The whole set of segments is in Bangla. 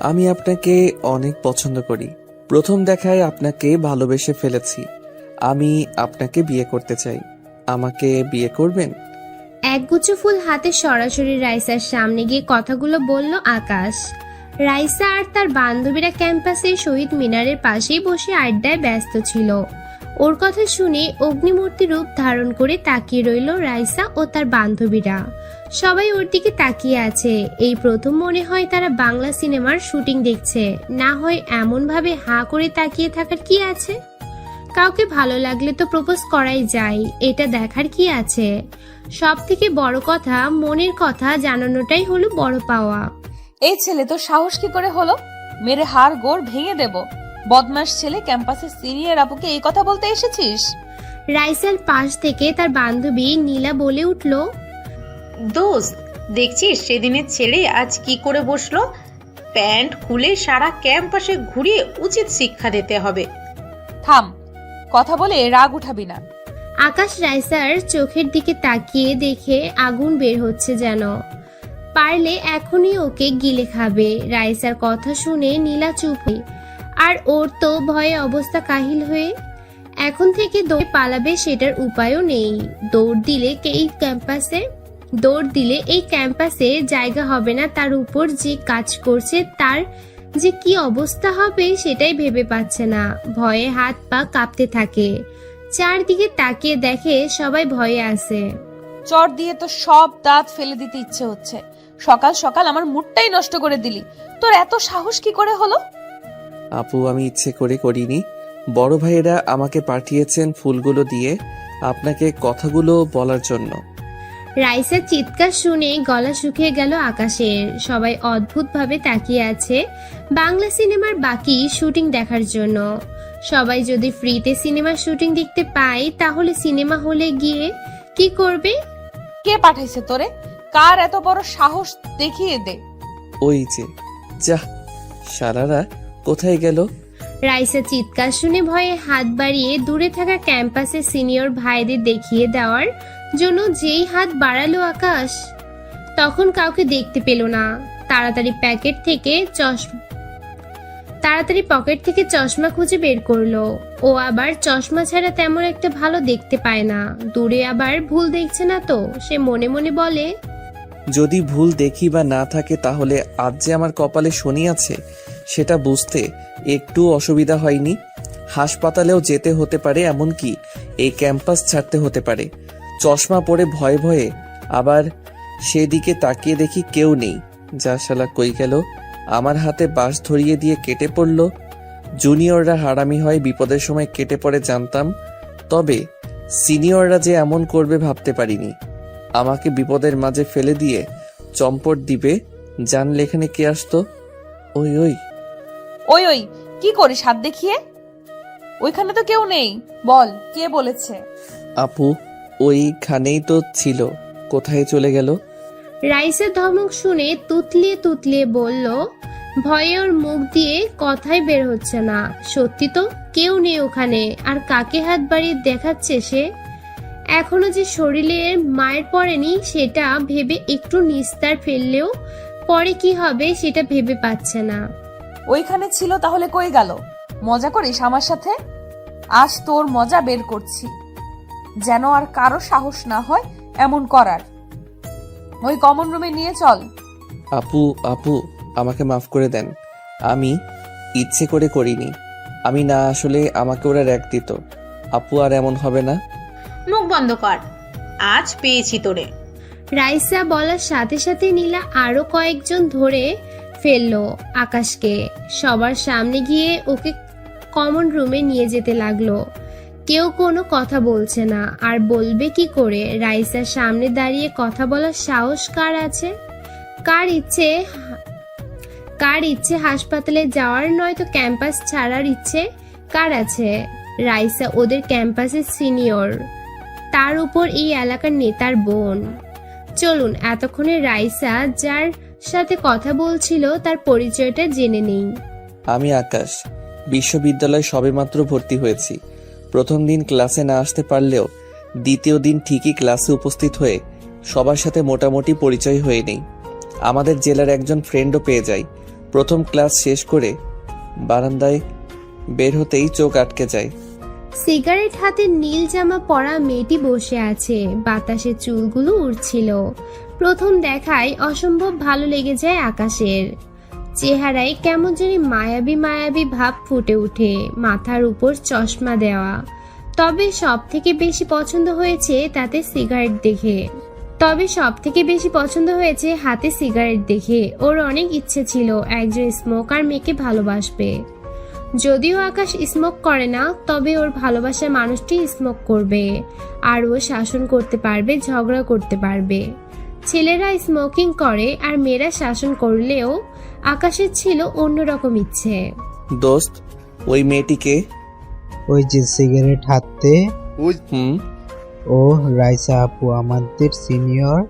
আমি আপনাকে অনেক পছন্দ করি। প্রথম দেখায় আপনাকে ভালোবেসে ফেলেছি। আমি আপনাকে বিয়ে করতে চাই। আমাকে বিয়ে করবেন? একগুচ্ছ ফুল হাতে সরাসরি রাইসার সামনে গিয়ে কথাগুলো বলল আকাশ। রাইসা আর তার বান্ধবীরা ক্যাম্পাসের শহীদ মিনারের পাশেই বসে আড্ডায় ব্যস্ত ছিল। ওর কথা শুনে অগ্নিমূর্তি রূপ ধারণ করে তাকিয়ে রইল রাইসা ও তার বান্ধবীরা। সবাই ওর দিকে তাকিয়ে আছে। এই প্রথম মনে হয় তারা বাংলা সিনেমার শুটিং দেখছে। না হয় এমন ভাবে হাঁ করে তাকিয়ে থাকার কি আছে? কাউকে ভালো লাগলে তো প্রপোজ করাই যায়, এটা দেখার কি আছে? সব থেকে বড় কথা, মনের কথা জানানোটাই হলো বড় পাওয়া। এই ছেলে তো সাহস কি করে হলো? মেরে হাড় গোড় ভেঙে দেব। বদমাস ছেলে, ক্যাম্পাসের সিনিয়র আপুকে এই কথা বলতে এসেছিস? রাইসার পাশ থেকে তার বান্ধবী নীলা বলে উঠল, দোস্ত, দেখছিস সেদিনের ছেলে আজ কি করে বসলো? প্যান্ট খুলে সারা ক্যাম্পাসে ঘুরিয়ে উচিত শিক্ষা দিতে হবে। থাম, কথা বলে রাগ উঠাবি না। আকাশ রাইসার চোখের দিকে তাকিয়ে দেখে আগুন বের হচ্ছে যেন। পারলে এখনই ওকে গিলে খাবে। রাইসার কথা শুনে নীলা চুপ হয়ে, আর ওর তো ভয়ে অবস্থা কাহিল হয়ে। এখন থেকে দৌড়ে পালাবে সেটার উপায়ও নেই। দৌড় দিলে এই ক্যাম্পাসে জায়গা হবে না। তার উপর যে কাজ করছে তার যে কি অবস্থা হবে সেটাই ভেবে পাচ্ছে না। ভয়ে হাত পা কাঁপতে থাকে। চারদিকে তাকিয়ে দেখে সবাই ভয়ে আছে। চট দিয়ে তো সব দাঁত ফেলে দিতে ইচ্ছে হচ্ছে। সকাল সকাল আমার মুডটাই নষ্ট করে দিলি। তোর এত সাহস কি করে হলো? আপু, আমি ইচ্ছে করে করিনি। বড় ভাইয়েরা আমাকে পাঠিয়েছেন ফুলগুলো দিয়ে আপনাকে কথাগুলো বলার জন্য। রাইসার চিৎকার শুনে গলা শুকিয়ে গেল আকাশের। সবাই অদ্ভুতভাবে তাকিয়ে আছে বাংলা সিনেমার বাকি শুটিং দেখার জন্য। সবাই যদি ফ্রিতে সিনেমার শুটিং দেখতে পায় তাহলে সিনেমা হলে গিয়ে কি করবে? কে পাঠাইছে তোরে? কার এত বড় সাহস দেখিয়ে দে। ওই যে, যাহ, সারারা কোথায় গেল? রাইসা চিৎকার শুনে ভয়ে হাত বাড়িয়ে দূরে থাকা ক্যাম্পাসের সিনিয়র ভাইদের দেখিয়ে দেওয়ার জন্য যেই হাত বাড়ালো আকাশ, তখন কাউকে দেখতে পেল না। তাড়াতাড়ি পকেট থেকে চশমা খুঁজে বের করলো। ও আবার চশমা ছাড়া তেমন একটা ভালো দেখতে পায় না। দূরে আবার ভুল দেখছে না তো। সে মনে মনে বলে, যদি ভুল দেখি বা না থাকে তাহলে আজ যে আমার কপালে শনি আছে সেটা বুঝতে একটু অসুবিধা হয়নি। হাসপাতালেও যেতে হতে পারে, এমনকি এই ক্যাম্পাস ছাড়তে হতে পারে। চশমা পরে ভয়ে ভয়ে আবার সেদিকে তাকিয়ে দেখি কেউ নেই। যা শালা, কই গেল? আমার হাতে বাঁশ ধরিয়ে দিয়ে কেটে পড়ল। জুনিয়ররা হারামি হয়, বিপদের সময় কেটে পড়ে জানতাম, তবে সিনিয়ররা যে এমন করবে ভাবতে পারিনি। আমাকে বিপদের মাঝে ফেলে দিয়ে চম্পট দিবে জানলে এখানে কে আসতো? ওই ওই ওই ওই কি করিস হাত দেখিয়ে? ওইখানে তো কেউ নেই। বল, কে বলেছে? আপু, ওইখানেই তো ছিল, কোথায় চলে গেল? রাইসের ধমক শুনে তুতলিয়ে তুতলিয়ে বলল, ভয়ে ওর মুখ দিয়ে কথাই বের হচ্ছে না। সত্যি তো কেউ নেই ওখানে। আর কাকে হাত বাড়িয়ে দেখাচ্ছে সে? এখনো যে শরীরে মায়ের পড়েনি সেটা ভেবে একটু নিস্তার ফেললেও পরে কি হবে সেটা ভেবে পাচ্ছে না। ওইখানে ছিল তাহলে কই গেল? মজা করিস আমার সাথে? আজ তোর মজা বের করছি, যেন আর কারো সাহস না হয় এমন করার। ওই কমন রুমে নিয়ে চল। আপু, আপু, আমাকে মাফ করে দেন। আমি ইচ্ছে করে করিনি। আমি না আসলে আমাকে ওরা র্যাক দিত। আপু, আর এমন হবে না। মুখ বন্ধ কর, আজ পেয়েছি তোরে। রাইসা বলার সাথে সাথে নীলা আরো কয়েকজন ধরে ফেললো আকাশকে। সবার সামনে গিয়ে ওকে কমন রুমে নিয়ে যেতে লাগলো। কেউ কোনো কথা বলছে না, আর বলবে কি করে? রাইসার সামনে দাঁড়িয়ে কথা বলার সাহস কার আছে? কার ইচ্ছে হাসপাতালে যাওয়ার, নয়তো ক্যাম্পাস ছাড়ার ইচ্ছে কার আছে? রাইসা ওদের ক্যাম্পাসের সিনিয়র, তার উপর এই এলাকার নেতার বোন। চলুন এতক্ষণে রাইসা যার সাথে কথা বলছিল তার পরিচয়টা জেনে নেই। আমি আকাশ, বিশ্ববিদ্যালয়ে সবেমাত্র ভর্তি হয়েছি। প্রথম দিন ক্লাসে না আসতে পারলেও দ্বিতীয় দিন ঠিকই ক্লাসে উপস্থিত হয়ে সবার সাথে মোটামুটি পরিচয় হয়ে নেই। আমাদের জেলার একজন ফ্রেন্ডও পেয়ে যাই, প্রথম ক্লাস শেষ করে বারান্দায় বের হতেই চোখ আটকে যায়। সিগারেট হাতে নীল জামা পরা মেয়েটি বসে আছে, বাতাসে চুলগুলো উড়ছিল। প্রথম দেখায় অসম্ভব ভালো লেগে যায় আকাশের। চেহারায় কেমন জানি মায়াবী মায়াবী ভাব ফুটে ওঠে, মাথার উপর চশমা দেওয়া। তবে সব থেকে বেশি পছন্দ হয়েছে হাতে সিগারেট দেখে। ওর অনেক ইচ্ছে ছিল একজন স্মোকার মেয়েকে ভালোবাসবে। যদিও আকাশ স্মোক করে না, তবে ওর ভালোবাসার মানুষটি স্মোক করবে, আর ও শাসন করতে পারবে, ঝগড়া করতে পারবে। ছেলেরা স্মোকিং করে আর মেয়েরা শাসন করলেও আকাশের ছিল অন্যরকম ইচ্ছে। দোস্ত, ওই মেয়েটিকে? ওই যে সিগারেট হাতে, হুম। ও রাইসা আপু, আমাদের সিনিয়র,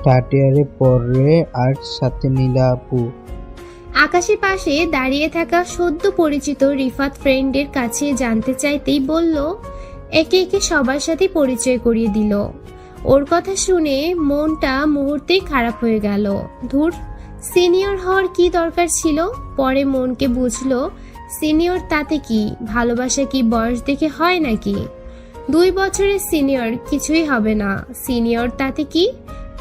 থার্ড ইয়ারে পড়ে, আর সাথে নীলা আপু। আকাশের পাশে দাঁড়িয়ে থাকা সদ্য পরিচিত রিফাত ফ্রেন্ডের কাছে জানতে চাইতেই বলল, একে একে সবার সাথে পরিচয় করিয়ে দিল। ওর কথা শুনে মনটা মুহূর্তেই খারাপ হয়ে গেল। ধুর, সিনিয়র হওয়ার কি দরকার ছিল? পরে মনকে বুঝলো, সিনিয়র তাতে কি, ভালোবাসা কি বয়স দেখে হয় নাকি? 2 বছরের সিনিয়র কিছুই হবে না, সিনিয়র তাতে কি,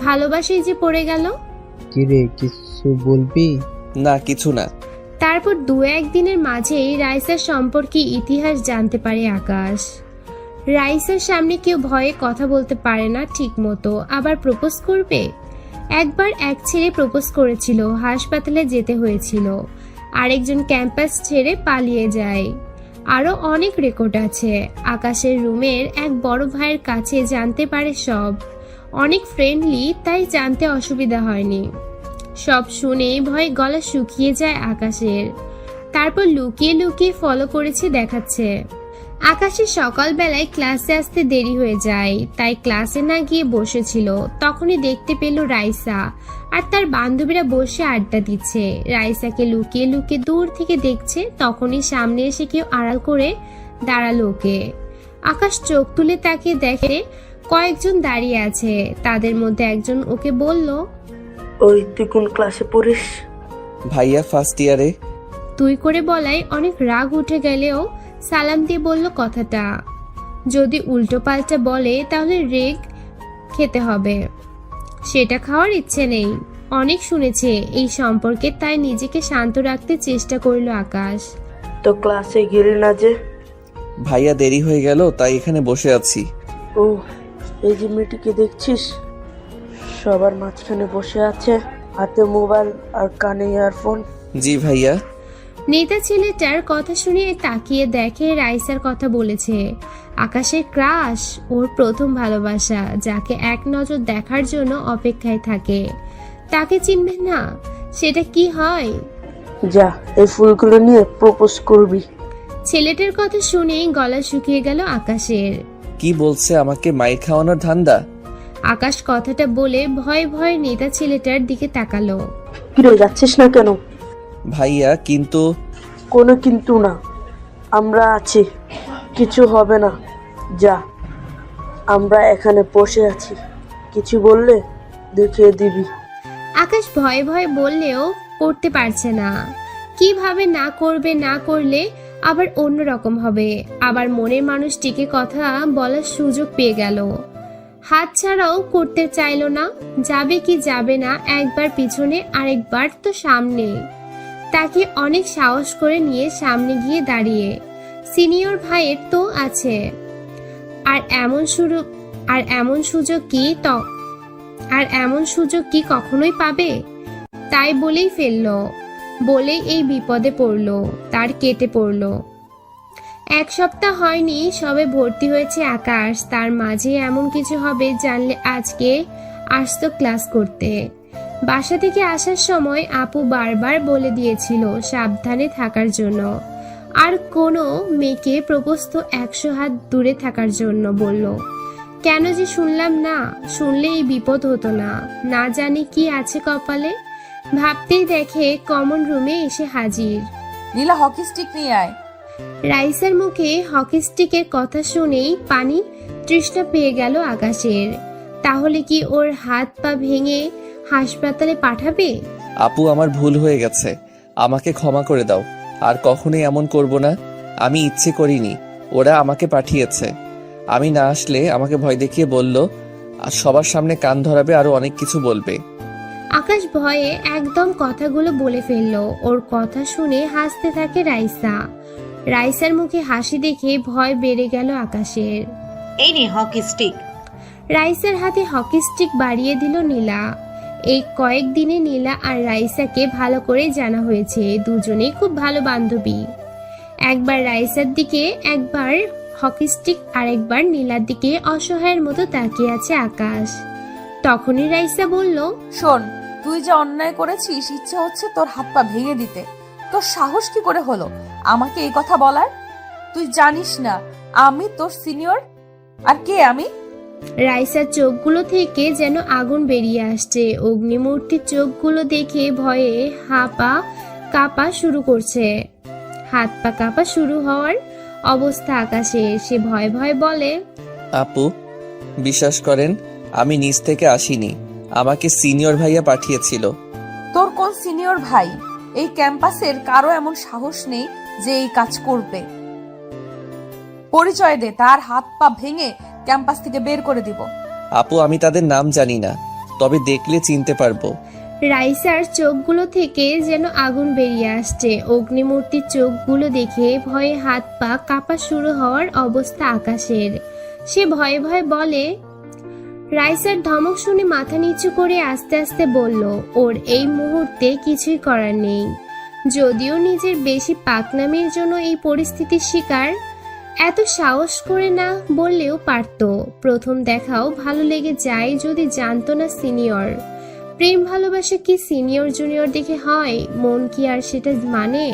ভালোবাসায় যে পড়ে গেল। কিরে, কিছু বলবি? না, কিছু না। তারপর 2-1 দিনের মাঝেই রাইসার সম্পর্কে ইতিহাস জানতে পারে আকাশ। রাইসার সামনে কেউ ভয়ে কথা বলতে পারে না ঠিক মতো, আবার প্রপোজ করবে। একবার এক ছেলে প্রপোজ করেছিল, হাসপাতালে যেতে হয়েছিল। আরেকজন ক্যাম্পাস ছেড়ে পালিয়ে যায়। আরো অনেক রেকর্ড আছে। আকাশের রুমের এক বড় ভাইয়ের কাছে জানতে পারে সব। অনেক ফ্রেন্ডলি, তাই জানতে অসুবিধা হয়নি। সব শুনে ভয়ে গলা শুকিয়ে যায় আকাশের। তারপর লুকিয়ে লুকিয়ে ফলো করেছে দেখাচ্ছে। আকাশের সকালবেলায় ক্লাসে আসতে দেরি হয়ে যায়, তাই ক্লাসে না গিয়ে বসেছিল। তখনই দেখতে পেল রাইসা আর তার বান্ধবীরা বসে আড্ডা দিচ্ছে। রাইসাকে লুকিয়ে লুকিয়ে দূর থেকে দেখছে, তখনই সামনে এসে কেউ আড়াল করে দাঁড়ালো ওকে। আকাশ চোখ তুলে তাকিয়ে দেখে কয়েকজন দাঁড়িয়ে আছে। তাদের মধ্যে একজন ওকে বলল, ওই তুই কোন ক্লাসে পড়িস? ভাইয়া ফার্স্ট ইয়ারে। তুই করে বলায় অনেক রাগ উঠে গেলেও সালাম দিয়ে বলল কথাটা। যদি উল্টো পাল্টা বলে তাহলে রেগ খেতে হবে, সেটা খাওয়ার ইচ্ছে নেই। অনেক শুনেছে এই সম্পর্কে, তাই নিজেকে শান্ত রাখতে চেষ্টা করলো আকাশ। তো ক্লাসে গেলি না যে? ভাইয়া দেরি হয়ে গেল, তাই এখানে বসে আছি। ও, এই যে মেয়েটিকে দেখছিস, সবার মাঝখানে বসে আছে, হাতে মোবাইল আর কানে ইয়ারফোন। জি ভাইয়া। নেতা ছেলেটার কথা শুনে তাকিয়ে দেখে রাইসার কথা বলেছে। আকাশের ক্রাশ, ওর প্রথম ভালোবাসা, যাকে এক নজর দেখার জন্য অপেক্ষায় থাকে। তাকে চিনবে না, সেটা কি হয়? যা, এই ফুলগুলো নিয়ে প্রপোজ করবি। ছেলেটার কথা শুনেই গলা শুকিয়ে গেল আকাশের। কি বলছে, আমাকে মাইর খাওয়ানোর ধান্দা? আকাশ কথাটা বলে ভয়ে ভয়ে নেতা ছেলেটার দিকে তাকালো। কিরে, যাচ্ছিস না কেন? ভাইয়া কিন্তু। কোনো কিন্তু না, আমরা আছি, কিছু হবে না। যা, আমরা এখানে বসে আছি, কিছু বললে দেখিয়ে দিবি। আকাশ ভয়ে ভয়ে বললেও করতে পারছে না। কিভাবে না করবে, না করলে আবার অন্যরকম হবে। আবার মনের মানুষটিকে কথা বলার সুযোগ পেয়ে গেল, হাত ছাড়াও করতে চাইলো না। যাবে কি যাবে না, একবার পিছনে আরেকবার তো সামনে। তাকে অনেক সাহস করে নিয়ে সামনে গিয়ে দাঁড়িয়ে। সিনিয়র ভাইয়ের তো আছে, আর এমন সুযোগ কি কখনোই পাবে? তাই বলেই ফেললো, বলেই এই বিপদে পড়লো, তার কেটে পড়লো। 1 সপ্তাহ হয়নি সবে ভর্তি হয়েছে আকাশ, তার মাঝে এমন কিছু হবে জানলে আজকে আসতো ক্লাস করতে। বাসা থেকে আসার সময় আপু বারবার বলে দিয়েছিল সাবধানে থাকার জন্য, আর কোনো মেয়েকে প্রপোজ তো 100 হাত দূরে থাকার জন্য বলল। কেন যে শুনলাম না, শুনলে এই বিপদ হতো না। না জানি কি আছে কপালে। ভাবতেই দেখে কমন রুমে এসে হাজির। নীলা, হকি স্টিক নিয়ে আয়। রাইসার মুখে হকি স্টিকের কথা শুনেই পানি তৃষ্ণা পেয়ে গেল আকাশের। তাহলে কি ওর হাত পা ভেঙে হাসপাতালে পাঠাবে? আপু, আমার ভুল হয়ে গেছে, আমাকে ক্ষমা করে দাও, আর কখনোই এমন করব না। আমি ইচ্ছে করিনি, ওরা আমাকে পাঠিয়েছে। আমি না আসলে আমাকে ভয় দেখিয়ে বলল আর সবার সামনে কান ধরাবে, আরো অনেক কিছু বলবে। আকাশ ভয়ে একদম কথাগুলো বলে ফেললো। ওর কথা শুনে হাসতে থাকে রাইসা। রাইসার মুখে হাসি দেখে ভয় বেড়ে গেল আকাশের। এই নে হকি স্টিক। রাইসার হাতে হকি স্টিক বাড়িয়ে দিল নীলা। এই কয়েকদিনে নীলা আর রাইসাকে ভালো করে জানা হয়েছে, দুজনেই খুব ভালো বান্ধবী। একবার রাইসার দিকে একবার হকি স্টিক, আরেকবার নীলার দিকে অসহায়ের মতো তাকিয়ে আছে আকাশ। তখনই রাইসা বলল, শোন, তুই যে অন্যায় করেছিস, ইচ্ছে হচ্ছে তোর হাত পা ভেঙে দিতে। তোর সাহস কি করে হলো আমাকে এই কথা বলার? তুই জানিস না আমি তোর সিনিয়র? আর কে আমি? রাইসার চোখগুলো থেকে যেন আগুন বেরিয়ে আসছে। অগ্নিমূর্তির চোখগুলো দেখে ভয়ে কাঁপা শুরু করছে। হাত পা কাঁপা শুরু হওয়ার অবস্থা আকাশের। সে ভয়ে ভয়ে বলে, আপু, বিশ্বাস করেন আমি নিজ থেকে আসিনি, আমাকে সিনিয়র ভাইয়া পাঠিয়েছিল। তোর কোন সিনিয়র ভাই? এই ক্যাম্পাসের কারো এমন সাহস নেই যে এই কাজ করবে। পরিচয় দে, তার হাত পা ভেঙে ক্যাম্পাস থেকে বের করে দিব। আপু, আমি তাদের নাম জানি না, তবে দেখলে চিনতে পারবো। রাইসার চোখগুলো থেকে যেন আগুন বেরিয়ে আসছে। অগ্নিমূর্তির চোখগুলো দেখে ভয়ে হাত পা কাঁপা শুরু হওয়ার অবস্থা আকাশের। সে ভয়ে ভয়ে বলে, রাইসার ধমক শুনে মাথা নিচু করে আস্তে আস্তে বলল, ওর এই মুহূর্তে কিছুই করার নেই। যদিও নিজের বেশি পাকনামির জন্য এই পরিস্থিতির শিকার, এত সাহস করে না বললেও পারত। প্রথম দেখাও ভালো লেগে যায় যদি জানতো না সিনিয়র। প্রেম ভালোবাসা কি সিনিয়র জুনিয়র দেখে হয়? মন কি আর সেটা মানে?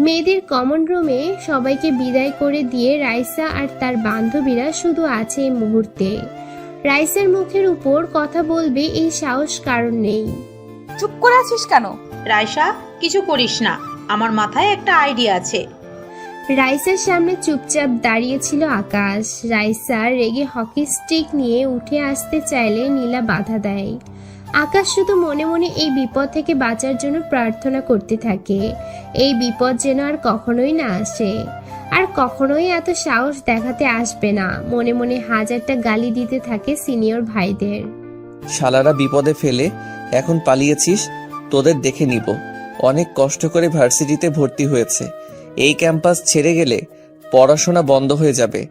মেয়েদের কমন রুমে সবাইকে বিদায় করে দিয়ে রাইসা আর তার বান্ধবীরা শুধু আছে এই মুহূর্তে। রাইসার মুখের উপর কথা বলবে এই সাহস কারণ নেই। চুপ করে আছিস কেন? রাইসা, কিছু করিস না, আমার মাথায় একটা আইডিয়া আছে। রাইসার সামনে চুপচাপ দাঁড়িয়েছিল আকাশ। রাইসা রেগে হকি স্টিক নিয়ে উঠে আসতে চাইলে নীলা বাধা দেয়। আকাশ শুধু মনে মনে এই বিপদ থেকে বাঁচার জন্য প্রার্থনা করতে থাকে, এই বিপদ যেন আর কখনোই না আসে, আর কখনোই এত সাহস দেখাতে আসবে না। মনে মনে হাজারটা গালি দিতে থাকে সিনিয়র ভাইদের। শালারা বিপদে ফেলে এখন পালিয়েছিস, তোদের দেখে নিব। অনেক কষ্ট করে ভার্সিটিতে ভর্তি হয়েছে, এই ক্যাম্পাস ছেড়ে গেলে পড়াশোনা বন্ধ হয়ে যাবে।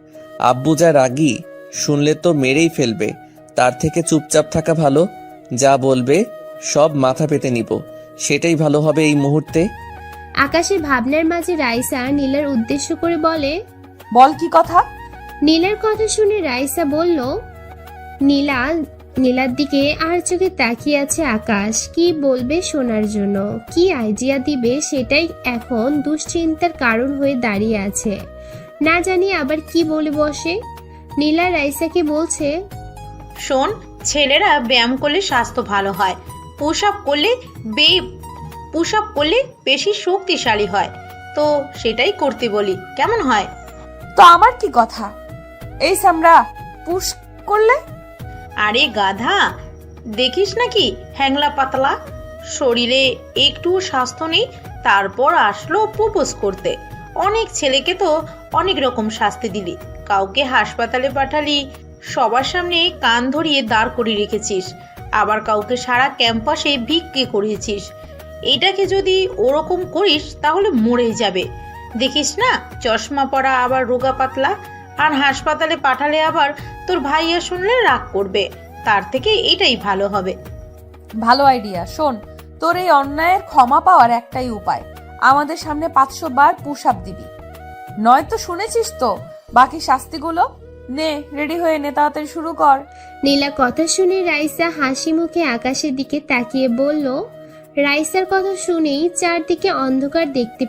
আব্বু যা রাগী, শুনলে তো মেরেই ফেলবে। তার থেকে চুপচাপ থাকা ভালো, যা বলবে সব মাথা পেতে নিব, সেটাই ভালো হবে এই মুহূর্তে। আকাশের ভাবনার মাঝে রাইসা নীলার উদ্দেশ্য করে বলে, বল কি কথা? নীলার কথা শুনে রাইসা বলল, নীলার দিকে আর চোখে তাকিয়ে আছে আকাশ। কি বলবে শোনার জন্য, কি আইডিয়া দিবে সেটাই এখন দুশ্চিন্তার কারণ হয়ে দাঁড়িয়ে আছে। না জানি আবার কি বলে বসে। নীলা রাইসাকে বলছে, শোন, ছেলেরা ব্যায়াম করলে স্বাস্থ্য ভালো হয়, পুশ আপ করলে বেশি শক্তিশালী হয়, তো সেটাই করতে বলি, কেমন হয়? তো আমার কি কথা? এই সামরা পুশ করলে? আরে গাধা, দেখিস নাকি হ্যাংলা পাতলা, শরীরে একটু স্বাস্থ্য নেই, তারপর আসলো প্রপোজ করতে। অনেক ছেলেকে তো অনেক রকম শাস্তি দিলি, কাউকে হাসপাতালে পাঠালি, সবার সামনে কান ধরিয়ে দাঁড় করিয়ে রেখেছিস, আবার কাউকে সারা ক্যাম্পাসে ভিক্ষে করিয়েছিস। এটাকে যদি ওরকম করিস তাহলে মরেই যাবে। দেখিস না, চশমা পরা আবার রোগা পাতলা, আর হাসপাতালে পাঠালে আবার তোর ভাইয়া শুনলে রাগ করবে। তার থেকে এটাই ভালো হবে। ভালো আইডিয়া। শোন, তোর এই অন্যায়ের ক্ষমা পাওয়ার একটাই উপায়, আমাদের সামনে 500 বার পুশ আপ দিবি। নয়তো শুনেছিস তো বাকি শাস্তিগুলো। নে, রেডি হয়ে নে, তাড়াতাড়ি শুরু কর। নীলা কথা শুনে রাইসা হাসি মুখে আকাশের দিকে তাকিয়ে বলল। রাইসার কথা শুনেই চারদিকে অন্ধকার দেখতে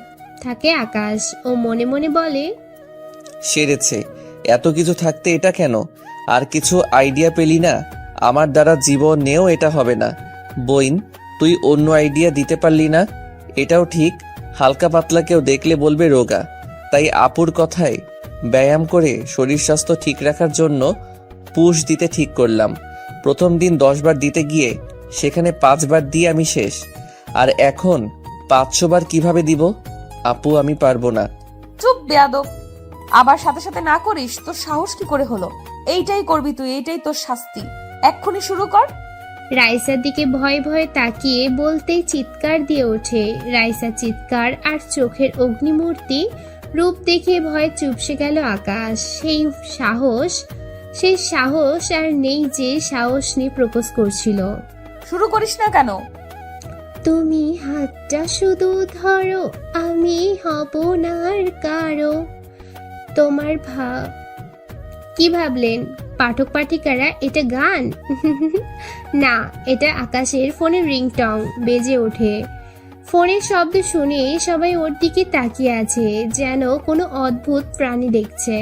থাকে আকাশ। ও মনে মনে বলে, সেরেছে, এত কিছু থাকতে এটা কেন? আর কিছু আইডিয়া পেলি না? আমার দ্বারা জীবনেও এটা হবে না। বইন, তুই অন্য আইডিয়া দিতে পারলি না? এটাও ঠিক, হালকা পাতলা কেউ দেখলে বলবে রোগা। তাই আপুর কথায় ব্যায়াম করে শরীর স্বাস্থ্য ঠিক রাখার জন্য পুশ দিতে ঠিক করলাম। প্রথম দিন 10 বার দিতে গিয়ে সেখানে 5 বার দিয়ে আমি শেষ। আর এখন 500 বার কিভাবে দিব? আপু আমি পারবো না। চুপ বেয়াদব, আবার সাথে সাথে না করিস, তোর সাহস কি করে হলো? এইটাই করবি তুই, এইটাই তোর শাস্তি। এক্ষুনি শুরু কর। রাইসার দিকে ভয়ে ভয়ে তাকিয়ে বলতেই চিৎকার দিয়ে ওঠে। রাইসার চিৎকার আর চোখের অগ্নিমূর্তি রূপ দেখে ভয়ে চুপসে গেল আকাশ। সেই সাহস আর নেই যে সাহস নিয়ে প্রপোজ করছিল। শুরু করিস না কেন? তুমি হাতটা শুধু ধরো, আমি হব না আর কারো। তোমার কি ভাবলেন পাঠক পাঠিকারা এটা গান? না, এটা আকাশের ফোনের রিংটং বেজে ওঠে। ফোনের শব্দ শুনে সবাই ওর দিকে তাকিয়ে আছে, যেন কোনো অদ্ভুত প্রাণী দেখছে।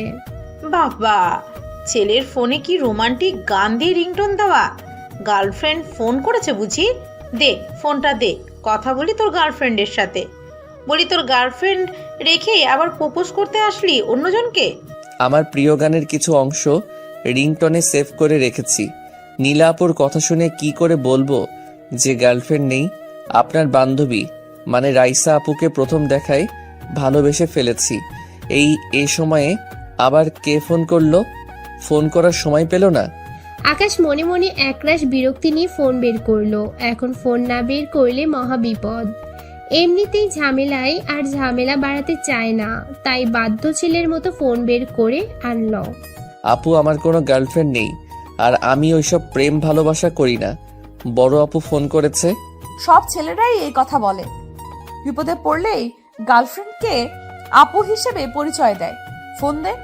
বাবা, ছেলের ফোনে কি রোমান্টিক গান দিয়ে রিংটোন দেওয়া? গার্লফ্রেন্ড ফোন করেছে বুঝি? দে ফোনটা দে, কথা বলি তোর গার্লফ্রেন্ডের সাথে। বলি তোর গার্লফ্রেন্ড রেখে আবার প্রপোজ করতে আসলি অন্যজনকে? আমার প্রিয় গানের কিছু অংশ রিংটনে সেভ করে রেখেছি। নীলা আপুর কথা শুনে কি করে বলবো যে গার্লফ্রেন্ড নেই? আপনার বান্ধবী মানে রাইসা আপুকে প্রথম দেখায় ভালোবেসে ফেলেছি। এই সময়ে আবার কে ফোন করলো? ফোন করার সময় পেল না। আকাশ মনে মনে একরাশ বিরক্তি নিয়ে ফোন বের করলো। এখন ফোন না বের করলে মহা বিপদ। এমনিতেই ঝামেলা বাড়াতে চায় না, তাই বাধ্য ছেলের মতো ফোন বের করে আনলো। আপু আমার কোনো গার্লফ্রেন্ড নেই, আর আমি ওইসব প্রেম ভালোবাসা করি না। বড় আপু ফোন করেছে। সব ছেলেরাই এই কথা বলে, বিপদে পড়লেই গার্লফ্রেন্ডকে আপু হিসেবে পরিচয় দেয়। ফোন দে।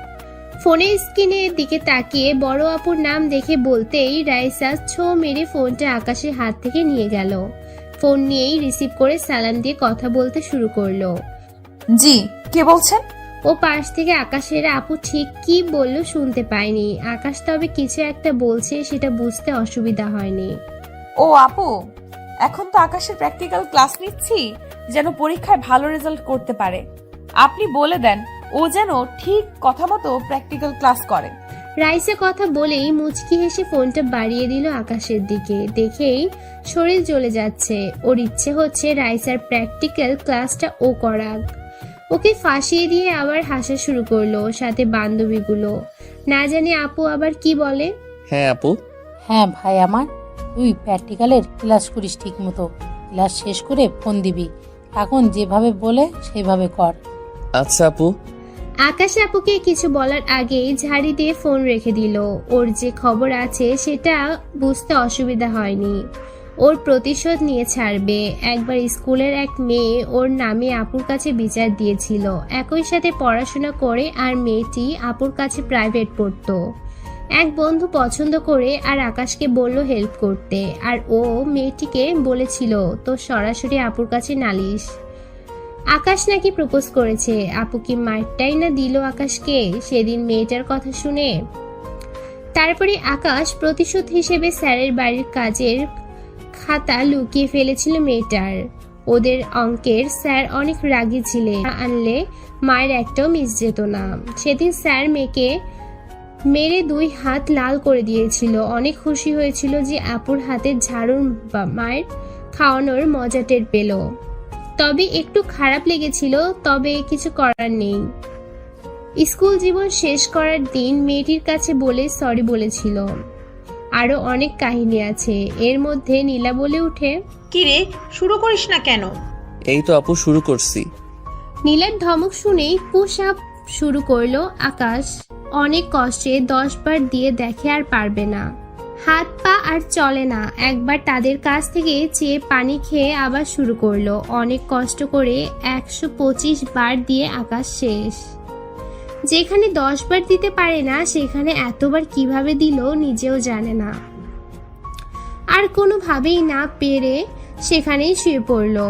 ফোনের স্ক্রিনের দিকে তাকিয়ে বড় আপুর নাম দেখে বলতেই রাইসা ছো মেরে ফোনটা আকাশের হাত থেকে নিয়ে গেল। ফোন নিয়েই রিসিভ করে সালাম দিয়ে কথা বলতে শুরু করলো। জি, কে বলছেন? ও পাশ থেকে আকাশের আপু ঠিক কি বললো শুনতে পায়নি। আকাশ তবে কিছু একটা বলছে, সেটা বুঝতে অসুবিধা হয়নি। ও আপু, এখন তো আকাশের প্র্যাকটিক্যাল ক্লাস নিচ্ছি, যেন পরীক্ষায় ভালো রেজাল্ট করতে পারে। আপনি বলে দেন ও যেন ঠিক কথা মতো প্র্যাকটিক্যাল ক্লাস করে। রাইসা কথা বলেই মুচকি হেসে ফোনটা বাড়িয়ে দিল আকাশের দিকে। দেখেই শরীর জ্বলে যাচ্ছে। ওর ইচ্ছে হচ্ছে রাইসার প্র্যাকটিক্যাল ক্লাসটা ও করাক। ওকে ফাঁসিয়ে দিয়ে আবার হাসা শুরু করলো, সাথে বান্ধবীগুলো। না জানি আপু আবার কি বলে। হ্যাঁ আপু। হ্যাঁ ভাই আমার, তুই প্র্যাকটিক্যালের ক্লাস করিস ঠিক মতো। ক্লাস শেষ করে ফোন দিবি। এখন যেভাবে বলে সেভাবে কর। আচ্ছা আপু। আকাশ আপুকে কিছু বলার আগেই ঝাড়ি দিয়ে ফোন রেখে দিল। ওর যে খবর আছে সেটা বুঝতে অসুবিধা হয়নি। ওর প্রতিশোধ নিয়ে ছাড়বে। একবার স্কুলের এক মেয়ে ওর নামে আপুর কাছে বিচার দিয়েছিল। একই সাথে পড়াশোনা করে আর মেয়েটি আপুর কাছে প্রাইভেট পড়তো। এক বন্ধু পছন্দ করে আর আকাশকে বলল হেল্প করতে, আর ও মেয়েটিকে বলেছিল তো সরাসরি আপুর কাছে নালিশ। আকাশ নাকি প্রপোজ করেছে। আপু কি মারটাই না দিল আকাশকে সেদিন মেয়েটার কথা শুনে। তারপরে আকাশ প্রতিশোধ হিসেবে স্যারের বাড়ির কাজের খাতা লুকিয়ে ফেলেছিল মেয়েটার। ওদের অঙ্কের স্যার অনেক রাগী ছিলেন, আনলে মায়ের একটাও মিস যেত না। সেদিন স্যার মেয়েকে মেরে 2 হাত লাল করে দিয়েছিল। অনেক খুশি হয়েছিল যে আপুর হাতের ঝাড়ুর মায়ের খাওয়ানোর মজা টের পেল। তবে একটু খারাপ লেগেছিল, তবে কিছু করার নেই। স্কুল জীবন শেষ করার দিন মেয়েটির কাছে বলে সরি বলেছিল। আরো অনেক কাহিনী আছে। এর মধ্যে নীলা বলে উঠে, কি রে, শুরু করিস না কেন? এই তো আপু শুরু করছি। নীলার ধমক শুনেই পুশ আপ শুরু করলো আকাশ। অনেক কষ্টে 10 বার দিয়ে দেখে আর পারবে না। হাত পা আর চলে না। একবার তাদের কাছ থেকে চেয়ে পানি খেয়ে আবার শুরু করলো। অনেক কষ্ট করে 125 বার দিয়ে আকাশ শেষ। যেখানে 10 বার দিতে পারে না সেখানে এতবার কিভাবে দিল নিজেও জানে না। আর কোনোভাবেই না পেরে সেখানেই শুয়ে পড়লো।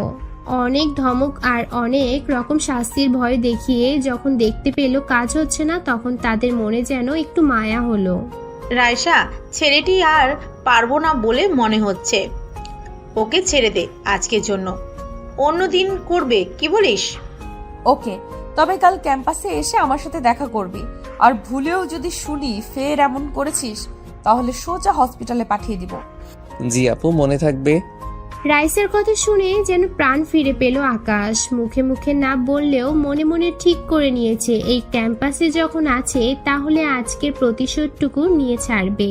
অনেক ধমক আর অনেক রকম শাস্তির ভয় দেখিয়ে যখন দেখতে পেল কাজ হচ্ছে না, তখন তাদের মনে যেন একটু মায়া হলো। রাইসা, ছেলেটি আর পারবো না বলে মনে হচ্ছে। ওকে ছেড়ে দে আজকের জন্য, অন্য দিন করবে, কি বলিস? ওকে, তবে কাল ক্যাম্পাসে এসে আমার সাথে দেখা করবি। আর ভুলেও যদি শুনি ফের এমন করেছিস, তাহলে সোজা হসপিটালে পাঠিয়ে দিব। জি আপু, মনে থাকবে। রাইসার কথা শুনে যেন প্রাণ ফিরে পেল আকাশ। মুখে মুখে না বললেও মনে মনে ঠিক করে নিয়েছে এই ক্যাম্পাসে যখন আছে তাহলে আজকের প্রতিশোধটুকু নিয়ে ছাড়বে।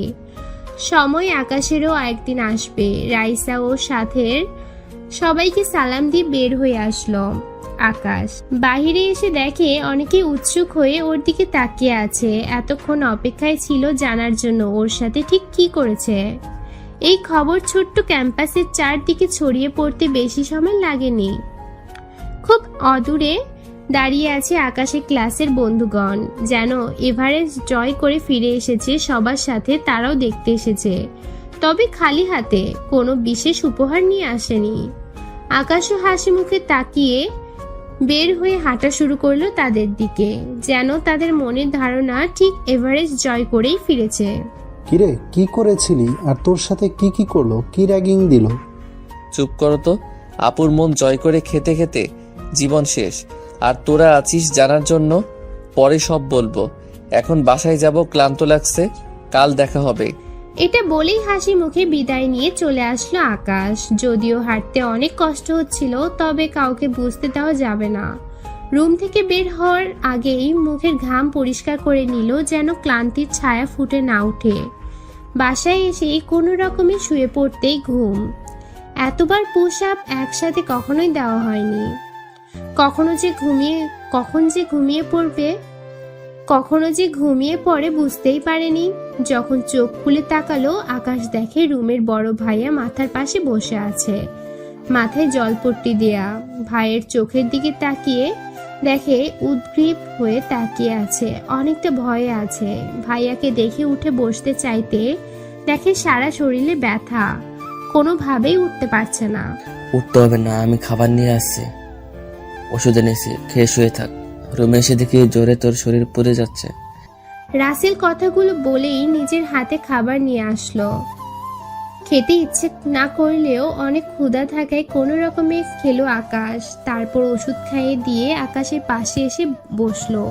সময় আকাশেরও একদিন আসবে। রাইসা ও সাথের সবাইকে সালাম দিয়ে বের হয়ে আসলো আকাশ। বাহিরে এসে দেখে অনেকে উৎসুক হয়ে ওর দিকে তাকিয়ে আছে। এতক্ষণ অপেক্ষায় ছিল জানার জন্য ওর সাথে ঠিক কি করেছে। এই খবর ছোট্ট ক্যাম্পাসের চারদিকে ছড়িয়ে পড়তে বেশি সময় লাগেনি। খুব অদূরে দাঁড়িয়ে আছে আকাশের ক্লাসের বন্ধুগণ, যেন এভারেস্ট জয় করে ফিরে এসেছে সবার সাথে। তারাও দেখতে এসেছে, তবে খালি হাতে, কোনো বিশেষ উপহার নিয়ে আসেনি। আকাশও হাসি মুখে তাকিয়ে বের হয়ে হাঁটা শুরু করলো তাদের দিকে, যেন তাদের মনের ধারণা ঠিক এভারেস্ট জয় করেই ফিরেছে। কিরে, কি করেছিলি আর তোর সাথে কি কি করলো? কি র্যাগিং দিল? চুপ করো তো। আপুর মন জয় করে খেতে খেতে জীবন শেষ, আর তোরা আছিস জানার জন্য। পরে সব বলবো, এখন বাসায় যাব, ক্লান্ত লাগছে, কাল দেখা হবে। এটা বলেই হাসি মুখে বিদায় নিয়ে চলে আসলো আকাশ। যদিও হাঁটতে অনেক কষ্ট হচ্ছিল, তবে কাউকে বুঝতে দেওয়া যাবে না। রুম থেকে বের হওয়ার আগেই মুখের ঘাম পরিষ্কার করে নিল, যেন ক্লান্তির ছায়া ফুটে না ওঠে। বাসায় এসে কোনো রকমে শুয়ে পড়তেই ঘুম। এতবার পুশ আপ একসাথে কখনোই দেওয়া হয়নি। কখনো যে ঘুমিয়ে পড়ে বুঝতেই পারেনি। যখন চোখ খুলে তাকালো, আকাশ দেখে রুমের বড় ভাইয়া মাথার পাশে বসে আছে, মাথায় জলপট্টি দেয়া। ভাইয়ের চোখের দিকে তাকিয়ে দেখে উদ্গ্রীব হয়ে তাকিয়ে আছে, অনেকটা ভয়ে আছে। ভাইয়াকে দেখে উঠে বসতে চাইতে দেখে সারা শরীরে ব্যথা, কোনোভাবেই উঠতে পারছে না। উঠতে হবে না, আমি খাবার নিয়ে আসছি, ওষুধ এনেছি, খেয়ে শুয়ে থাক। রুমে এসে দেখি জোরে তোর শরীর পুড়ে যাচ্ছে। রাসেল কথাগুলো বলেই নিজের হাতে খাবার নিয়ে আসলো। খেতে ইচ্ছে না করলেও অনেক ক্ষুধা থাকায় কোনো রকমে খেলো আকাশ। তারপর ওষুধ খাইয়ে দিয়ে আকাশের পাশে এসে বসলো।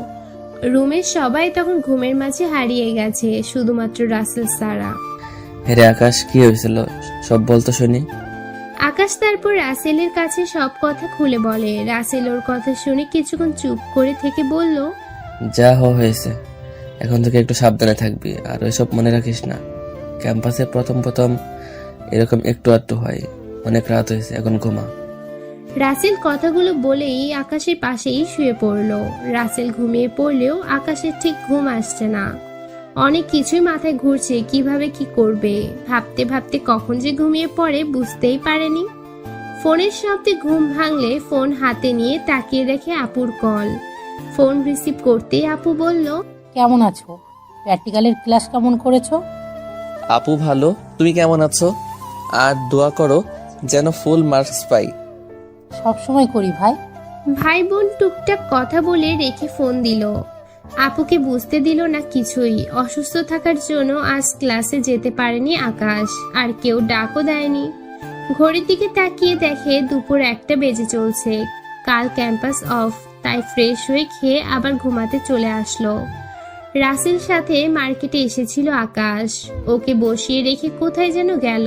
রুমের সবাই তখন ঘুমের মাঝে হারিয়ে গেছে, শুধুমাত্র রাসেল ছাড়া। হেরে আকাশ, কি হয়েছিল সব বলতো শুনি। আকাশ তারপর রাসেলের কাছে সব কথা খুলে বলে। রাসেল ওর কথা শুনে কিছুক্ষণ চুপ করে থেকে বলল, যা হয়েছে, এখন থেকে একটু সাবধানে থাকবি, আর ওইসব মনে রাখিস না। ক্যাম্পাসে প্রথম এরকম একটু আধটু হয়। অনেক রাত হয়েছে, এখন ঘুমা। রাসেল কথাগুলো বলেই আকাশের পাশেই শুয়ে পড়লো। রাসেল ঘুমিয়ে পড়লেও আকাশের ঠিক ঘুম আসছে না। অনেক কিছুই মাথায় ঘুরছে, কিভাবে কি করবে। ভাবতে ভাবতে কখন যে ঘুমিয়ে পড়ে বুঝতেই পারেনি। ফোনের শব্দে ঘুম ভাঙলে ফোন হাতে নিয়ে তাকিয়ে দেখে আপুর কল। ফোন রিসিভ করতেই আপু বলল, কেমন আছো? প্র্যাকটিক্যালের ক্লাস কেমন করেছো? আপু ভালো, তুমি কেমন আছো? আর দোয়া করো যেন ফুল মার্কস পাই। সব সময় করি ভাই। ভাই বোন টুকটাক কথা বলে রেখে ফোন দিল। আপুকে বুঝতে দিল না কিছুই। অসুস্থ থাকার জন্য আজ ক্লাসে যেতে পারেনি আকাশ, আর কেউ ডাকও দেয়নি। ঘড়ির দিকে তাকিয়ে দেখে দুপুর 1টা বেজে চলছে। কাল ক্যাম্পাস অফ, তাই ফ্রেশ হয়ে খেয়ে আবার ঘুমাতে চলে আসলো। রাসেল সাথে মার্কেটে এসেছিল আকাশ, ওকে বসিয়ে রেখে কোথায় যেন গেল,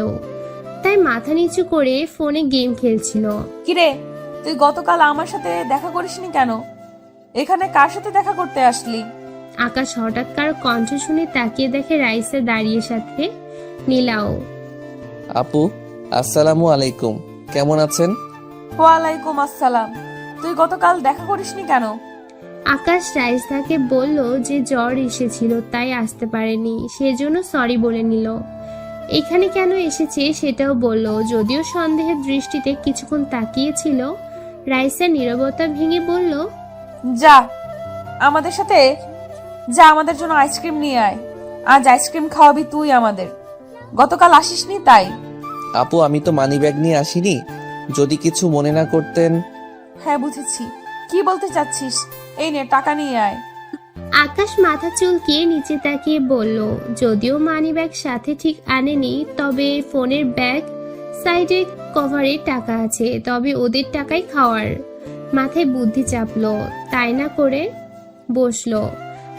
তাই মাথা নিচু করে ফোনে গেম খেলছিল। কিরে, তুই গতকাল আমার সাথে দেখা করিসনি কেন? এখানে কার সাথে দেখা করতে আসলি? আকাশ হঠাৎ কারো কণ্ঠ শুনে তাকিয়ে দেখে রাইসা দাঁড়িয়ে, সাথে নীলাও। আপু আসসালামু আলাইকুম, কেমন আছেন? ওয়ালাইকুম আসসালাম। তুই গতকাল দেখা করিসনি কেন? আকাশ রাইসাকে বলল যে জ্বর এসেছিল তাই আসতে পারেনি, সেজন্য সরি বলে নিল। এখানে কেন এসেছে সেটাও বলল। যদিও সন্দেহের দৃষ্টিতে কিছুক্ষণ তাকিয়েছিল, রাইসা নীরবতা ভেঙে বলল, যা আমাদের সাথে, যা আমাদের জন্য আইসক্রিম নিয়ে আয়। আজ আইসক্রিম খাওয়াবি তুই আমাদের। গতকাল আসিসনি তাই। আপু আমি তো মানি ব্যাগ নিয়ে আসিনি, যদি কিছু মনে না করতেন। হ্যাঁ বুঝেছি, কি বলতে চাচ্ছিস? এই নে টাকা নিয়ে আয়। আকাশ মাথা চুলকিয়ে নিচে তাকিয়ে বলল, যদিও মানি ব্যাগ সাথে ঠিক আনেনি, তবে ফোনের ব্যাগ সাইডে কভারে টাকা আছে, তবে ওদের টাকাই খাওয়ার। মাথায় বুদ্ধি চাপলো, তাই না করে বসলো।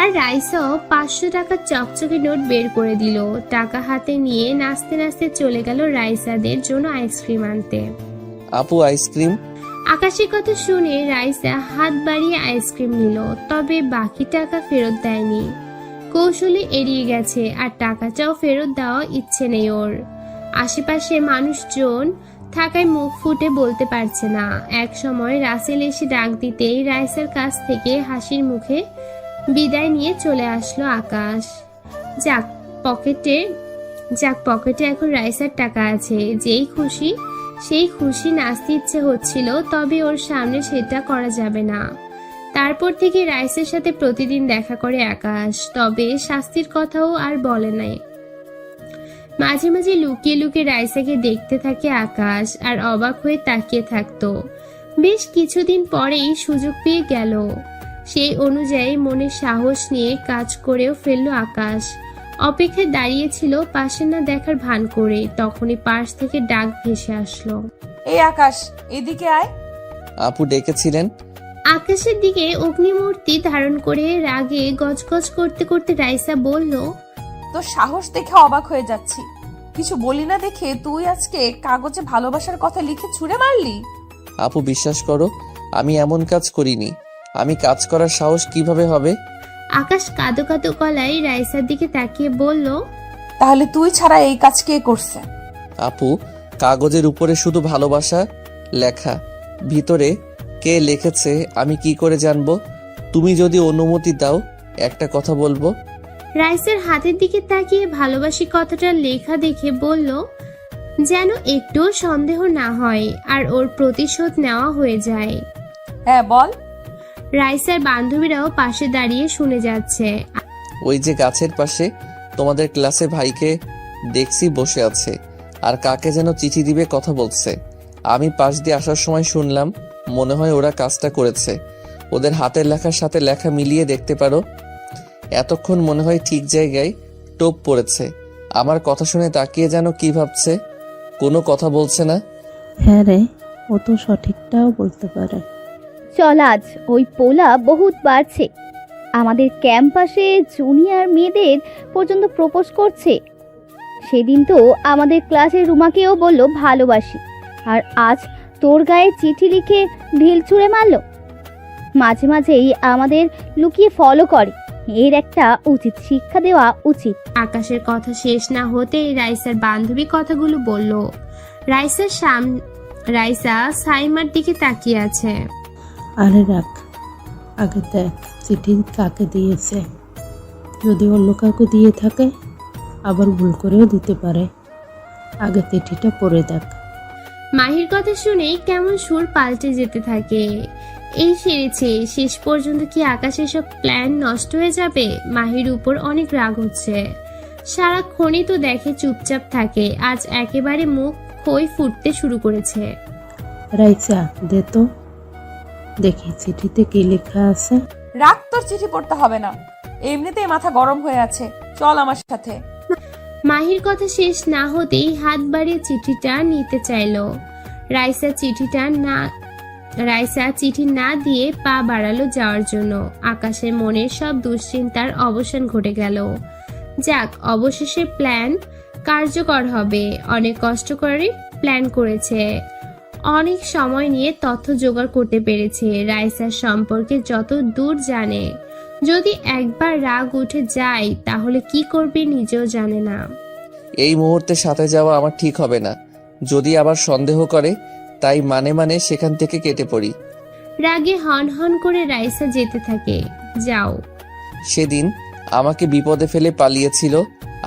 আর রাইসাও 500 টাকার চকচকে নোট বের করে দিল। টাকা হাতে নিয়ে নাচতে নাচতে চলে গেল রাইসাদের জন্য আইসক্রিম আনতে। আপু আইসক্রিম। আকাশের কথা শুনে রাইসা হাত বাড়িয়ে আইসক্রিম নিল, তবে বাকি টাকা ফেরত দেয়নি। কৌশলে এড়িয়ে গেছে, আর টাকাটাও ফেরত দেওয়া ইচ্ছে নেই ওর। আশেপাশে মানুষজন থাকায় মুখ ফুটে বলতে পারছে না। এক সময় রাসেল এসে ডাক দিতেই রাইসার কাছ থেকে হাসির মুখে বিদায় নিয়ে চলে আসলো আকাশ। যাক পকেটে এখন রাইসার টাকা আছে। সেই খুশি নাচতে ইচ্ছে হচ্ছিল, তবে ওর সামনে সেটা করা যাবে না। তারপর থেকে রাইসের সাথে প্রতিদিন দেখা করে আকাশ, তবে শাস্তির কথাও আর বলে নাই। মাঝে মাঝে লুকিয়ে লুকিয়ে রাইসাকে দেখতে থাকে আকাশ, আর অবাক হয়ে তাকিয়ে থাকতো। বেশ কিছুদিন পরেই সুযোগ পেয়ে গেল। সেই অনুযায়ী মনে সাহস নিয়ে কাজ করেও ফেললো আকাশ। অপেক্ষায় দাঁড়িয়েছিল পাশে না দেখার ভান করে, তখনই পাশ থেকে ডাক ভেসে আসলো। এই আকাশ, এদিকে আয়। আপু ডেকেছিলেন? আকাশের দিকে অগ্নিমূর্তি ধারণ করে রাগে গজগজ করতে করতে রাইসা বলল, তোর সাহস দেখে অবাক হয়ে যাচ্ছি। কিছু বলি না দেখে তুই আজকে কাগজে ভালোবাসার কথা লিখে ছুঁড়ে মারলি। আপু বিশ্বাস করো, আমি এমন কাজ করিনি। আমি কাজ করার সাহস কিভাবে হবে? আকাশ কাঁদো কাঁদো গলায় রাইসার দিকে তাকিয়ে বলল, তাহলে তুই ছাড়া এই কাজ কে করছে? আপু, কাগজের উপরে শুধু ভালোবাসা লেখা, ভিতরে কে লিখেছে আমি কি করে জানবো? তুমি যদি অনুমতি দাও একটা কথা বলবো। রাইসার হাতের দিকে তাকিয়ে ভালোবাসি কথাটা লেখা দেখে বলল, যেন একটু সন্দেহ না হয় আর ওর প্রতিশোধ নেওয়া হয়ে যায়। হ্যাঁ বল। রাইসার বান্ধবীরাও পাশে দাঁড়িয়ে শুনে যাচ্ছে। ওই যে গাছের পাশে তোমাদের ক্লাসে ভাইকে দেখছি বসে আছে, আর কাকে যেন চিঠি দিবে কথা বলছে। আমি পাশ দিয়ে আসার সময় শুনলাম, মনে হয় ওরা কাজটা করেছে। ওদের হাতের লেখার সাথে লেখা মিলিয়ে দেখতে পারো। এতক্ষণ মনে হয় ঠিক জায়গায় টোপ পড়েছে। আমার কথা শুনে তাকিয়ে যেন কি ভাবছে, কোনো কথা বলছে না। হ্যাঁ রে, ও তো সঠিকটাও বলতে পারে। চল, আজ ওই পোলা বহুত বাড়ছে। আমাদের ক্যাম্পাসে জুনিয়র মেয়েদের পর্যন্ত প্রপোজ করছে। সেদিন তো আমাদের ক্লাসের রুমাকেও বলল ভালোবাসি, আর আজ তোর গায়ে চিঠি লিখে ঢিল ছুঁড়ে মারল। মাঝে মাঝেই আমাদের লুকিয়ে ফলো করে, এর একটা উচিত শিক্ষা দেওয়া উচিত। আকাশের কথা শেষ না হতেই রাইসার বান্ধবী কথাগুলো বলল। রাইসা সাইমার দিকে তাকিয়ে আছে। আরে রাখ, আগে দেখ চিঠি কাকে দিয়েছে। যদি অন্য কাউকে দিয়ে থাকে আবার ভুল করেও দিতে পারে। আগে চিঠিটা পড়ে দেখ। মাহির কথা শুনেই কেমন সুর পাল্টে যেতে থাকে। এই সেরেছে, শেষ পর্যন্ত কি আকাশের সব প্ল্যান নষ্ট হয়ে যাবে? মাহির উপর অনেক রাগ হচ্ছে। সারাক্ষণই তো দেখে চুপচাপ থাকে, আজ একেবারে মুখ খই ফুটতে শুরু করেছে। রাইসা দে তো দেখি চিঠিতে কি লেখা আছে। রাগ, তোর চিঠি পড়তে হবে না, এমনিতেই মাথা গরম হয়ে আছে। চল আমার সাথে। মাহির কথা শেষ না হতেই হাত বাড়িয়ে চিঠিটা নিতে চাইলো। রাইসা চিঠি না দিয়ে পা বাড়ালো যাওয়ার জন্য। আকাশের মনের সব দুশ্চিন্তার অবসান ঘটে গেল। যাক, অবশেষে প্ল্যান কার্যকর হবে। অনেক কষ্ট করে প্ল্যান করেছে, অনেক সময় নিয়ে তথ্য জোগাড় করতে পেরেছে। রাইসার সম্পর্কে যত দূর জানে, যদি একবার রাগ উঠে যায় তাহলে কি করবে নিজেও জানে না। এই মুহূর্তে সাথে যাওয়া আমার ঠিক হবে না। যদি আবার সন্দেহ করে, তাই মানে সেখান থেকে কেটে পড়ি। রাগে হন হন করে রাইসা যেতে থাকে। যাও। সেদিন আমাকে বিপদে ফেলে পালিয়েছিল,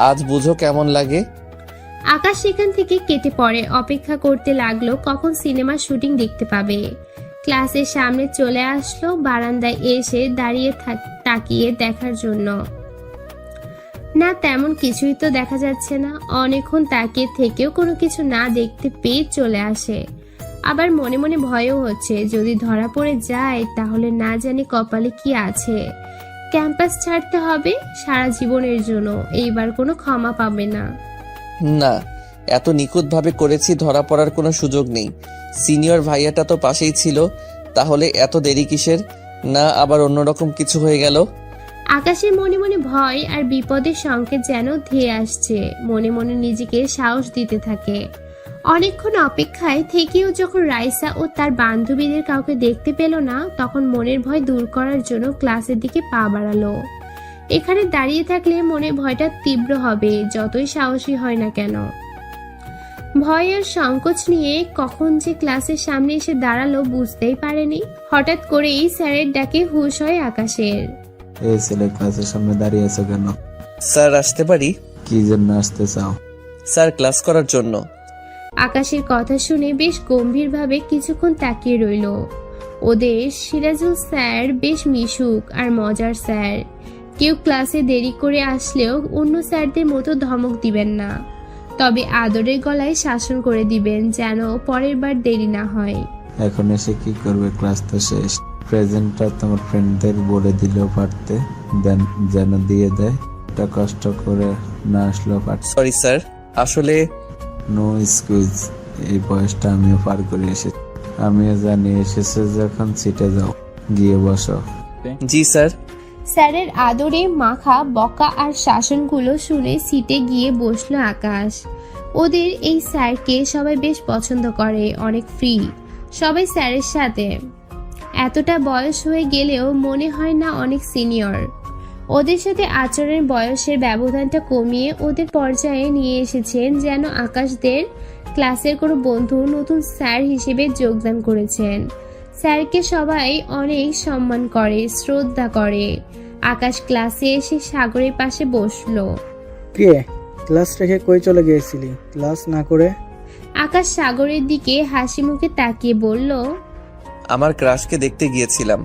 আজ বুঝো কেমন লাগে। আকাশ সেখান থেকে কেটে পড়ে। অপেক্ষা করতে লাগলো কখন সিনেমার শুটিং দেখতে পাবে। ক্লাসের সামনে চলে আসলো, বারান্দায় এসে দাঁড়িয়ে তাকিয়ে দেখার জন্য। না, তেমন কিছুই তো দেখা যাচ্ছে না। অনেকক্ষণ তাকিয়ে থেকেও কোনো কিছু না দেখতে পেয়ে চলে আসে। আবার মনে মনে ভয়ও হচ্ছে, যদি ধরা পড়ে যায় তাহলে না জানি কপালে কি আছে। ক্যাম্পাস ছাড়তে হবে সারা জীবনের জন্য, এইবার কোনো ক্ষমা পাবে না। না, এত নিখুঁতভাবে করেছি, ধরা পড়ার কোনো সুযোগ নেই। সিনিয়র ভাইয়াটা তো পাশেই ছিল, তাহলে এত দেরি কিসের? না আবার অন্যরকম কিছু হয়ে গেল? আকাশের মনে মনে ভয় আর বিপদের সংকেত যেন ধেয়ে আসছে। মনে মনে নিজেকে সাহস দিতে থাকে। অনেকক্ষণ অপেক্ষায় থেকেও যখন রাইসা ও তার বান্ধবীদের কাউকে দেখতে পেল না, তখন মনের ভয় দূর করার জন্য ক্লাসের দিকে পা বাড়ালো। এখানে দাঁড়িয়ে থাকলে মনের ভয়টা তীব্র হবে, যতই সাহসী হয় না কেন। ভয় আর সংকোচ নিয়ে কখন যে ক্লাসের সামনে এসে দাঁড়ালো বুঝতেই পারেনি। হঠাৎ করেই স্যারের ডাকে হুঁশ হয় আকাশের। এই ছেলে, ক্লাসের সামনে দাঁড়িয়ে আছো কেন? স্যার আসতে পারি? কি জন্য আসতে চাও? স্যার ক্লাস করার জন্য। আকাশের কথা শুনে বেশ গম্ভীরভাবে কিছুক্ষণ তাকিয়ে রইল। ওদের সিরাজুল স্যার বেশ মিশুক আর মজার স্যার। কেউ ক্লাসে দেরি করে আসলেও অন্য স্যারদের মতো ধমক দিবেন না, তবে আদরের গলায় শাসন করে দিবেন যেন পরের বার দেরি না হয়। এখন এসে কি করবে? ক্লাস তো শেষ। প্রেজেন্টটা তোমার ফ্রেন্ডদের বলে দিলেও পারতে, যেন দিয়ে দেয়। এটা কষ্ট করে না আসলেও পারতে। সরি স্যার, আসলে নো এক্সকিউজ। এই বয়সটা আমিও পার করে এসেছি। আমিও জানি, এসেছে যখন সিটে যাও, গিয়ে বসো। জি স্যার। স্যারের আদরে মাখা বকা আর শাসনগুলো শুনে সিটে গিয়ে বসলো আকাশ। ওদের এই স্যারকে সবাই বেশ পছন্দ করে, অনেক ফ্রি সবাই স্যারের সাথে। এতটা বয়স হয়ে গেলেও মনে হয় না অনেক সিনিয়র। ওদের সাথে আচরণের বয়সের ব্যবধানটা কমিয়ে ওদের পর্যায়ে নিয়ে এসেছেন, যেন আকাশদের ক্লাসের কোনো বন্ধু নতুন স্যার হিসেবে যোগদান করেছেন। স্যারকে সবাই অনেক সম্মান করে, শ্রদ্ধা করে। আকাশ ক্লাসে এসে সাগরের পাশে বসলো। কে ক্লাস রেখে কই চলে গিয়েছিলি ক্লাস না করে? আকাশ সাগরের দিকে হাসি মুখে তাকিয়ে বলল, আমার ক্রাশকে দেখতে গিয়েছিলাম।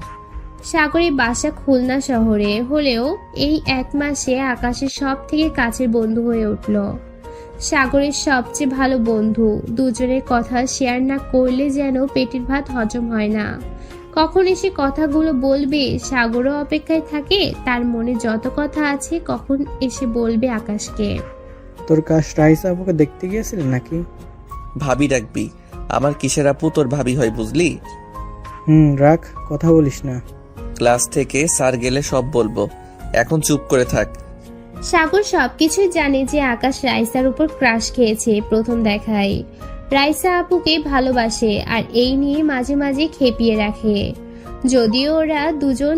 সাগরের বাসা খুলনা শহরে হলেও এই 1 মাসে আকাশের সব থেকে কাছের বন্ধু হয়ে উঠল। সাগরের সবচেয়ে ভালো বন্ধু। দুজনের কথা শেয়ার না করলে যেন পেটের ভাত হজম হয় না। কখন এসে কথাগুলো বলবে সাগরও অপেক্ষায় থাকে। তার মনে যত কথা আছে কখন এসে বলবে আকাশকে। তোর কাশ রাইসা আপুকে দেখতে গিয়েছিলি নাকি? ভাবি ডাকবি? আমার কিসের আপু তোর ভাবি হয়, বুঝলি? রাখ, কথা বলিস না। ক্লাস থেকে স্যার গেলে সব বলবো, এখন চুপ করে থাক। সাগর সবকিছুই জানে যে আকাশ রাইসার উপর ক্রাশ খেয়েছে প্রথম দেখায়। রাইসা আপুকে ভালোবাসে আর এই নিয়ে মাঝে মাঝে খেপিয়ে রাখে। যদিও ওরা দুজন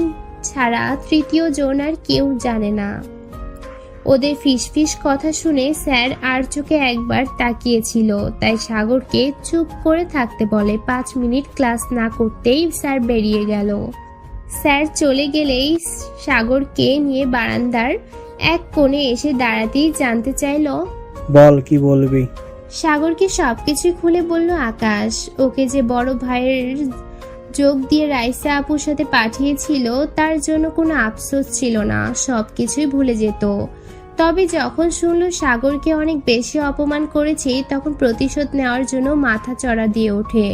ছাড়া তৃতীয় জন আর কেউ জানে না। ওদের ফিসফিস কথা শুনে স্যার আর চোখে একবার তাকিয়েছিল, তাই সাগরকে চুপ করে থাকতে বলে। 5 মিনিট ক্লাস না করতেই স্যার বেরিয়ে গেল। স্যার চলে গেলেই সাগরকে নিয়ে বারান্দার এক কোণে এসে দাঁড়াতেই জানতে চাইল, বল কি বলবি? সাগরকে সবকিছু খুলে বলল আকাশ। ওকে যে বড় ভাইয়ের যোগ দিয়ে রাইসা আপুর সাথে পাঠিয়েছিল, তার জন্য কোনো আফসোস ছিল না, সবকিছুই ভুলে যেত। তবে যখন শুনল সাগরকে অনেক বেশি অপমান করেছে, তখন প্রতিশোধ নেওয়ার জন্য মাথা চড়া দিয়ে ওঠে।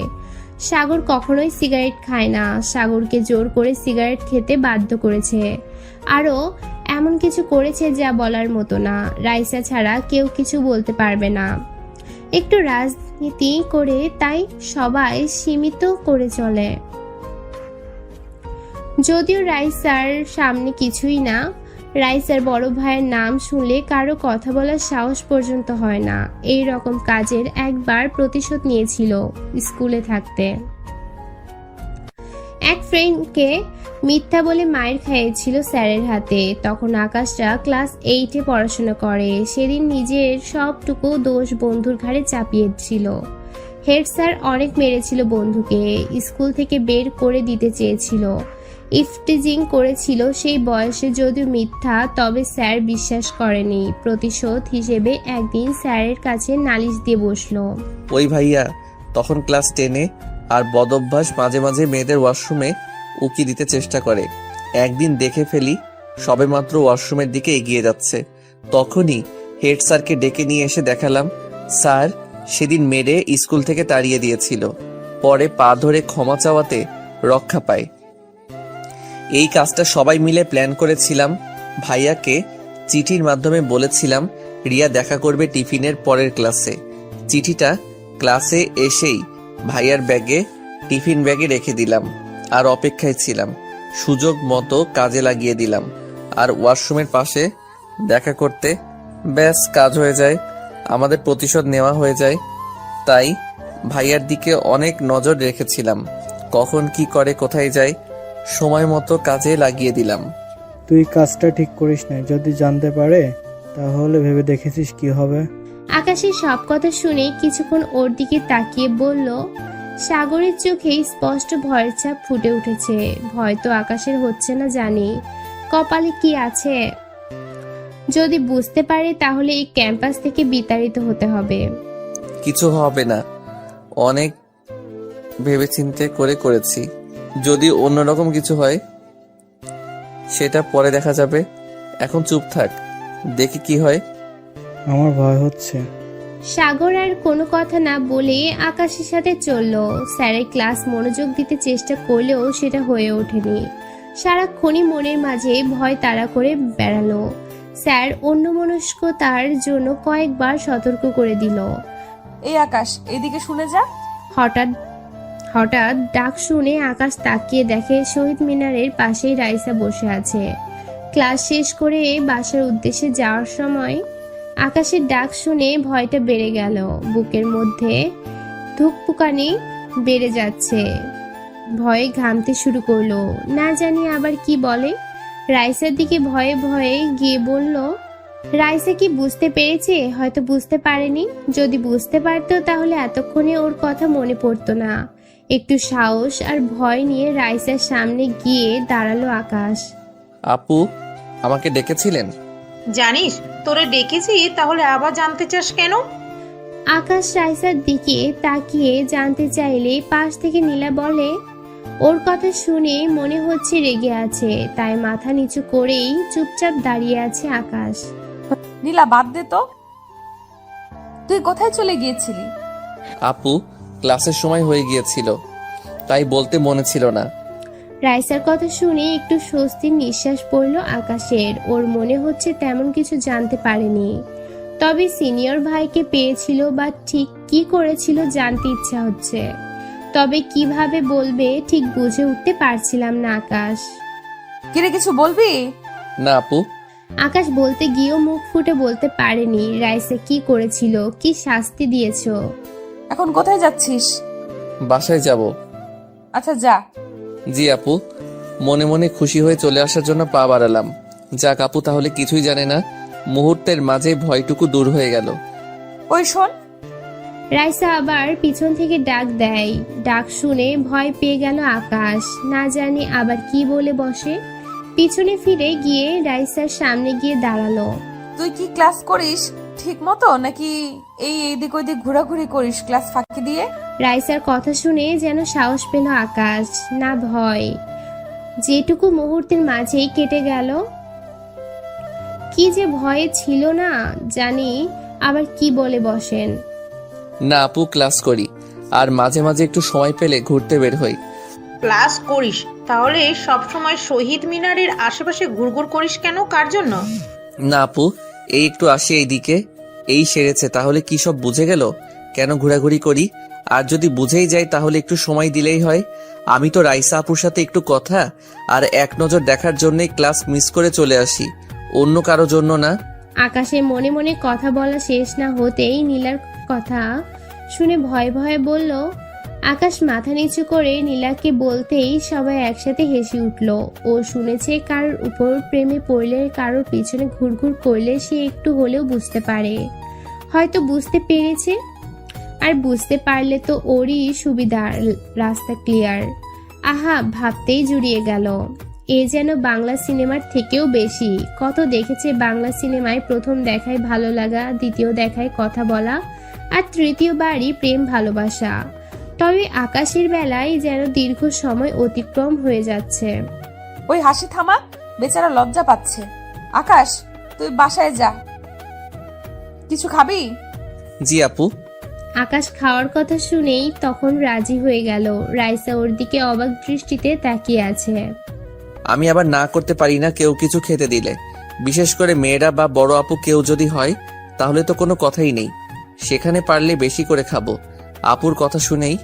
সাগর কখনোই সিগারেট খায় না, সাগরকে জোর করে সিগারেট খেতে বাধ্য করেছে। আরও এমন কিছু করেছে যা বলার মতো না। রাইসা ছাড়া কেউ কিছু বলতে পারবে না। একটু রাজনীতি করে তাই সবাই সীমিত করে চলে। যদিও রাইসার সামনে কিছুই না, রাইসার বড় ভাইয়ের নাম শুনলে কারো কথা বলার সাহস পর্যন্ত হয় না। এই রকম কাজের একবার প্রতিশোধ নিয়েছিল স্কুলে থাকতে। এক ফ্রেন্ডকে মিথ্যা বলে মায়ের খাইয়েছিল স্যারের হাতে। তখন আকাশটা ক্লাস 8-এ পড়াশোনা করে। সেদিন নিজের সবটুকু দোষ বন্ধুর ঘাড়ে চাপিয়েছিল। হেড স্যার অনেক মেরেছিল বন্ধুকে, স্কুল থেকে বের করে দিতে চেয়েছিল। ইফটিজিং করেছিল সেই বয়সে, যদিও মিথ্যা, তবে স্যার বিশ্বাস করেনি। প্রতিশোধ হিসেবে একদিন স্যারের কাছে নালিশ দিয়ে বসলো। ওই ভাইয়া তখন ক্লাস 10-এ, আর বদঅভ্যাস মাঝে মাঝে মেয়েদের ওয়াশরুমে উকি দিতে চেষ্টা করে। একদিন দেখে ফেলি সবেমাত্র ওয়াশরুমের দিকে এগিয়ে যাচ্ছে, তখনই হেড স্যারকে ডেকে নিয়ে এসে দেখালাম স্যার সেদিন মেরে স্কুল থেকে তাড়িয়ে দিয়েছিল। পরে পা ধরে ক্ষমা চাওয়াতে রক্ষা পায়। এই কাজটা সবাই মিলে প্ল্যান করেছিলাম। ভাইয়াকে চিঠির মাধ্যমে বলেছিলাম রিয়া দেখা করবে টিফিনের পরের ক্লাসে। চিঠিটা ক্লাসে এসেই ভাইয়ার ব্যাগে টিফিন ব্যাগে রেখে দিলাম আর অপেক্ষায় ছিলাম। সুযোগ মতো কাজে লাগিয়ে দিলাম। আর ওয়াশরুমের পাশে দেখা করতে। ব্যাস কাজ হয়ে যায়, আমাদের প্রতিশোধ নেওয়া হয়ে যায়। তাই ভাইয়ার দিকে অনেক নজর রেখেছিলাম, কখন কি করে কোথায় যায় সময় মতো কাজে লাগিয়ে দিলাম। তুই কাজটা ঠিক করিস না, যদি জানতে পারে তাহলে ভেবে দেখেছিস কি হবে? আকাশের সব কথা শুনে কিছুক্ষণ ওর দিকে তাকিয়ে বলল। সাগরের চোখে স্পষ্ট ভয়ের ছাপ ফুটে উঠেছে। ভয় তো আকাশের হচ্ছে না জানি, কপালে কি আছে। যদি বুঝতে পারে তাহলে এই ক্যাম্পাস থেকে বিতাড়িত হতে হবে। কিছু হবে না, অনেক ভেবেচিন্তে করেছি। যদি অন্যরকম কিছু হয় সেটা পরে দেখা যাবে, এখন চুপ থাক, দেখি কি হয়। আমার ভয় হচ্ছে। সাগর আর কোনো কথা না বলে আকাশের সাথে চলল। স্যারের ক্লাস মনোযোগ দিতে চেষ্টা করলেও সেটা হয়ে ওঠেনি। সারাক্ষণই মনের মাঝে ভয় তাড়া করে বেড়ালো। স্যার অন্যমনস্কতার জন্য কয়েকবার সতর্ক করে দিল। এই আকাশ, এইদিকে শুনে যা। হঠাৎ ডাক শুনে আকাশ তাকিয়ে দেখে শহীদ মিনারের পাশেই রাইসা বসে আছে। ক্লাস শেষ করে বাসার উদ্দেশ্যে যাওয়ার সময় আকাশের ডাক শুনে ভয়টা বেড়ে গেল। বুকের মধ্যে ধুকপুকানি বেড়ে যাচ্ছে, ভয়ে ঘামতে শুরু করলো। না জানি আবার কি বলে। রাইসার দিকে ভয়ে ভয়ে গিয়ে বলল, রাইসা কি বুঝতে পেরেছে? হয়তো বুঝতে পারেনি। যদি বুঝতে পারতো তাহলে এতক্ষণে ওর কথা মনে পড়তো না। একটু সাহস আর ভয় নিয়ে রাইসার সামনে গিয়ে দাঁড়ালো আকাশ। আপু, আমাকে ডেকেছিলেন? জানিস তোরে ডেকেছি, তাহলে আবার জানতে চাস কেন? আকাশ রাইসার দিকে তাকিয়ে জানতে চাইলে পাশ থেকে নীলা বলে, ওর কথা শুনে মনে হচ্ছে রেগে আছে, তাই মাথা নিচু করেই চুপচাপ দাঁড়িয়ে আছে আকাশ। নীলা, বাদ দে তো, তুই কোথায় চলে গিয়েছিলি? আপু, ক্লাসের সময় হয়ে গিয়েছিল, তাই বলতে মনে ছিল না। রাইসার কথা শুনে একটু স্বস্তির নিঃশ্বাস পড়ল আকাশের। ওর মনে হচ্ছে তেমন কিছু জানতে পারেনি, তবে সিনিয়র ভাইকে পেয়েছিল বা ঠিক কি করেছিল জানতে ইচ্ছা হচ্ছে। তবে কিভাবে বলবে ঠিক বুঝে উঠতে পারছিলাম না আকাশ। কিরে, কিছু বলবি? না আপু। আকাশ বলতে গিয়েও মুখ ফুটে বলতে পারেনি রাইসা কি করেছিল, কি শাস্তি দিয়েছো। এখন কোথায় যাচ্ছিস? বাসায় যাব। আচ্ছা যা। জি আপু, মনে মনে খুশি হয়ে চলে আসার জন্য পা বাড়ালাম। যাক আপু, তাহলে কিছুই জানে না। মুহূর্তের মাঝে ভয়টুকু দূর হয়ে গেল। ওই শোন। রাইসা আবার পিছন থেকে ডাক দেয়। ডাক শুনে ভয় পেয়ে গেল আকাশ, না জানি আবার কি বলে বসে। পিছনে ফিরে গিয়ে রাইসার সামনে গিয়ে দাঁড়ালো। তুই কি ক্লাস করিস ঠিক মতো, নাকি এইদিক ওইদিক ঘোরাঘুরি করিস ক্লাস ফাঁকি দিয়ে? রাইসার কথা শুনে যেন সাহস পেল আকাশ, না ভয়। যেটুকু মুহূর্তের মাঝেই কেটে গেল। কি যে ভয়ে ছিল না জানি আবার কি বলে বসেন। না আপু, ক্লাস করি, আর মাঝে মাঝে একটু সময় পেলে ঘুরতে বের হই। ক্লাস করিস, তাহলে সব সময় শহীদ মিনারের আশেপাশে ঘুরঘুর করিস কেন? কার জন্য? না আপু, এই একটু আসি এইদিকে, এই সেরেছে, তাহলে কি সব বুঝে গেল কেন ঘোরাঘুরি করি? আর যদি বুঝেই যায় তাহলে একটু সময় দিলেই হয়। আমি তো রাইসা আপুর সাথে একটু কথা আর এক নজর দেখার জন্যই ক্লাস মিস করে চলে আসি, অন্য কারো জন্য না। আকাশে মনে মনে কথা বলা শেষ না হতেই নীলার কথা শুনে ভয়ে ভয়ে বলল। আকাশ মাথা নিচু করে নীলাকে বলতেই সবাই একসাথে হেসে উঠল। ও শুনেছে কারোর উপর প্রেমে পড়লে, কারোর পিছনে ঘুরঘুর করলে সে একটু হলেও বুঝতে পারে। হয়তো বুঝতে পেরেছে, আর বুঝতে পারলে তো ওরই সুবিধার, রাস্তা ক্লিয়ার। আহা, ভাবতেই জুড়িয়ে গেল। এ যেন বাংলা সিনেমার থেকেও বেশি। কত দেখেছে বাংলা সিনেমায়, প্রথম দেখায় ভালো লাগা, দ্বিতীয় দেখায় কথা বলা, আর তৃতীয়বারই প্রেম ভালোবাসা। তবে আকাশের বেলায় যেন দীর্ঘ সময় অতিক্রম হয়ে যাচ্ছে। ওই হাসি থামা, বেচারা লজ্জা পাচ্ছে। আকাশ, তুই বাসায় যা। কিছু খাবি? জি আপু। আকাশ খাওয়ার কথা শুনেই তখন রাজি হয়ে গেল। রাইসা ওর দিকে অবাক দৃষ্টিতে তাকিয়ে আছে। আমি আবার না করতে পারি না কেউ কিছু খেতে দিলে, বিশেষ করে মেয়েরা বা বড় আপু কেউ যদি হয়, তাহলে তো কোনো কথাই নেই। সেখানে পারলে বেশি করে খাবো। আপুর কথা শুনেই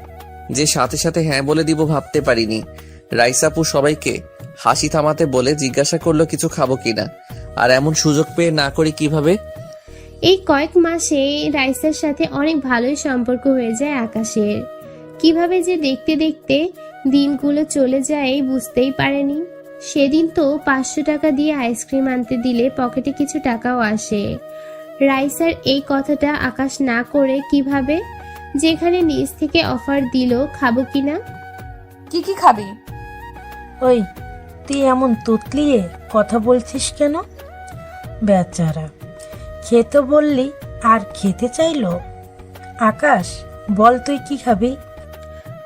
যে সাথে সাথে হ্যাঁ বলে দিব ভাবতে পারিনি। রাইসা আপু সবাইকে হাসি থামাতে বলে জিজ্ঞাসা করলো কিছু খাবো কিনা। আর এমন সুযোগ পেয়ে না করি কিভাবে? এই কয়েক মাসে রাইসার সাথে অনেক ভালোই সম্পর্ক হয়ে যায় আকাশের। কিভাবে যে দেখতে দেখতে দিনগুলো চলে যায় বুঝতেই পারেনি। সেদিন তো 500 টাকা দিয়ে আইসক্রিম আনতে দিলে পকেটে কিছু টাকাও আসে। রাইসার এই কথাটা আকাশ না করে কিভাবে, যেখানে নিজ থেকে অফার দিল খাবো কিনা। কি কি খাবি? ওই তুই এমন তুতলিয়ে কথা বলছিস কেন? বেচারা খেতে বললি আর খেতে চাইলো। আকাশ বল তুই কি খাবি?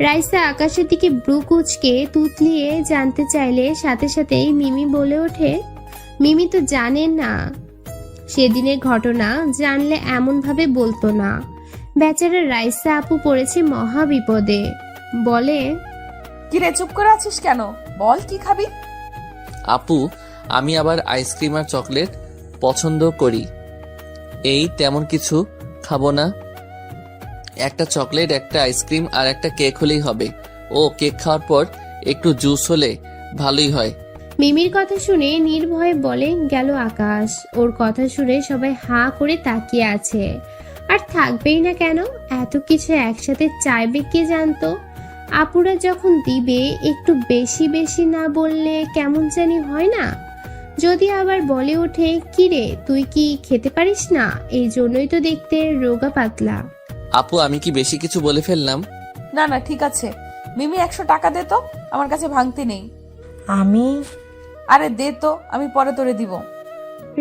রাইসা আকাশের দিকে ব্রু কুচকে তুতলিয়ে জানতে চাইলে সাথে সাথেই মিমি বলে ওঠে, মিমি তো জানেন না সেদিনের ঘটনা, জানলে এমন ভাবে বলতো না। বেচারা রাইসা আপু পড়েছে মহা বিপদে। বলে, কিরে চুপ করে আছিস কেন? বল কি খাবি? আপু, আমি আবার আইসক্রিম আর চকলেট পছন্দ করি। এই তেমন কিছু খাবো না। একটা চকলেট, একটা আইসক্রিম আর একটা কেক হলেই হবে। ও কেক খাওয়ার পর একটু জুস হলে ভালোই হয়। মিমির কথা শুনে নির্ভয়ে বলে গেল আকাশ। ওর কথা শুনে সবাই হাঁ করে তাকিয়ে আছে। আর থাকবেই না কেন, এত কিছু একসাথে চাইবে কে জানতো। আপুরা যখন দিবে একটু বেশি বেশি না বললে কেমন জানি হয় না। যদি আবার বলে ওঠে, কিরে তুই কি খেতে পারিস না, এই জন্যই তো দেখতে রোগা পাতলা। আপু, আমি কি বেশি কিছু বলে ফেললাম? না না ঠিক আছে। মিমি 100 টাকা দে তো, আমার কাছে ভাঙতি নেই। আমি আরে দে তো, আমি পরে তোরে দিব।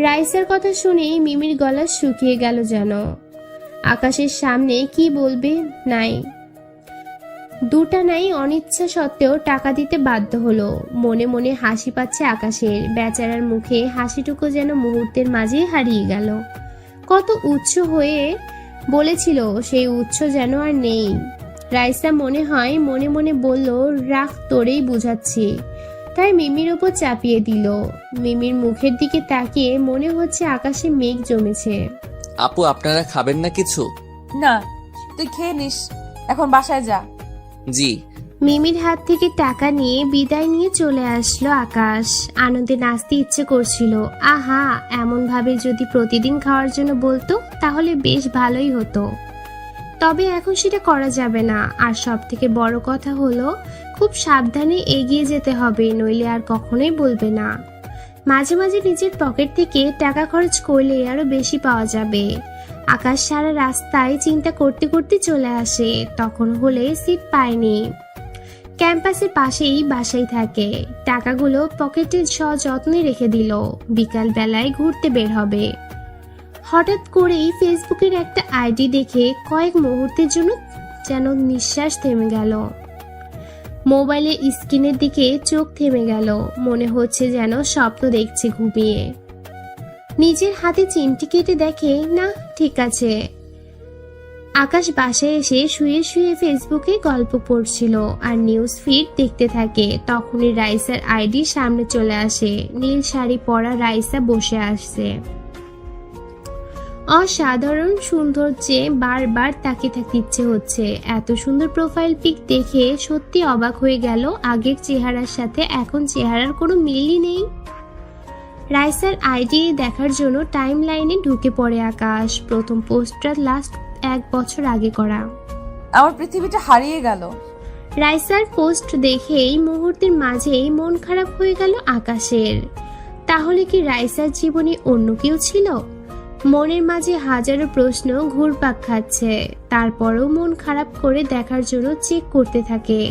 রাইসার কথা শুনে মিমির গলা শুকিয়ে গেল যেন। আকাশের সামনে কি বলবে নাই, দুটা নাই অনিচ্ছা সত্ত্বেও টাকা দিতে বাধ্য হলো। মনে মনে হাসি পাচ্ছে আকাশের। বেচারার মুখে হাসিটুকু যেন মুহূর্তের মাঝে হারিয়ে গেল। কত উচ্চ হয়ে বলেছিল, সেই উচ্চ যেন আর নেই। রাইসা মনে হয় মনে মনে বলল, রাখ তোরেই বুঝাচ্ছি। তাই মিমির ওপর চাপিয়ে দিল। মিমির মুখের দিকে তাকিয়ে মনে হচ্ছে আকাশে মেঘ জমেছে। আপু, আপনারা খাবেন না কিছু? না, তুই খেয়ে নিস, এখন বাসায় যা। জি। মিমির হাত থেকে টাকা নিয়ে বিদায় নিয়ে চলে আসলো আকাশ। আনন্দে নাচতে ইচ্ছে করছিল। আহা, এমন ভাবে যদি প্রতিদিন খাওয়ার জন্য বলতো তাহলে বেশ ভালোই হতো। তবে এখন সেটা করা যাবে না। আর সব থেকে বড় কথা হলো, খুব সাবধানে এগিয়ে যেতে হবে, নইলে আর কখনোই বলবে না। মাঝে মাঝে নিজের পকেট থেকে টাকা খরচ করলে আরো বেশি পাওয়া যাবে। আকাশ সারা রাস্তায় চিন্তা করতে করতে চলে আসে। তখন হলে সিট পায়নি। ক্যাম্পাসের পাশেই বাসায় থাকে। টাকাগুলো পকেটে সযত্নে রেখে দিল। বিকাল বেলায় ঘুরতে বের হবে। হঠাৎ করেই ফেসবুকের একটা আইডি দেখে কয়েক মুহূর্তের জন্য যেন নিঃশ্বাস থেমে গেল। মোবাইলের স্ক্রিনের দিকে চোখ থেমে গেল। মনে হচ্ছে যেন স্বপ্ন দেখছে ঘুমিয়ে। নিজের হাতে চিমটি কেটে দেখে, না ঠিক আছে। আকাশ বাসায় এসে শুয়ে শুয়ে ফেসবুকে গল্প পড়ছিল আর নিউজ ফিড দেখতে থাকে। তখনই রাইসার আইডি সামনে চলে আসে। নীল শাড়ি পরা রাইসা বসে আসছে। অসাধারণ সৌন্দর্যে বারবার তাকিয়ে থাকতে ইচ্ছে হচ্ছে। এত সুন্দর প্রোফাইল পিক দেখে সত্যি অবাক হয়ে গেল। আগের চেহারার সাথে এখন চেহারার কোনো মিলই নেই। রাইসার আইডি দেখার জন্য টাইম লাইনে ঢুকে পড়ে আকাশ। প্রথম পোস্টটা লাস্ট 1 বছর আগে করা। আমার পৃথিবীটা হারিয়ে গেল। রাইসার পোস্ট দেখেই মুহূর্তের মাঝেই মন খারাপ হয়ে গেল আকাশের। তাহলে কি রাইসার জীবনে অন্য কেউ ছিল? মনের মাঝে হাজারো প্রশ্ন ঘুরপাক খাচ্ছে। তারপরও মন খারাপ করে দেখার জন্য চেক করতে থাকে।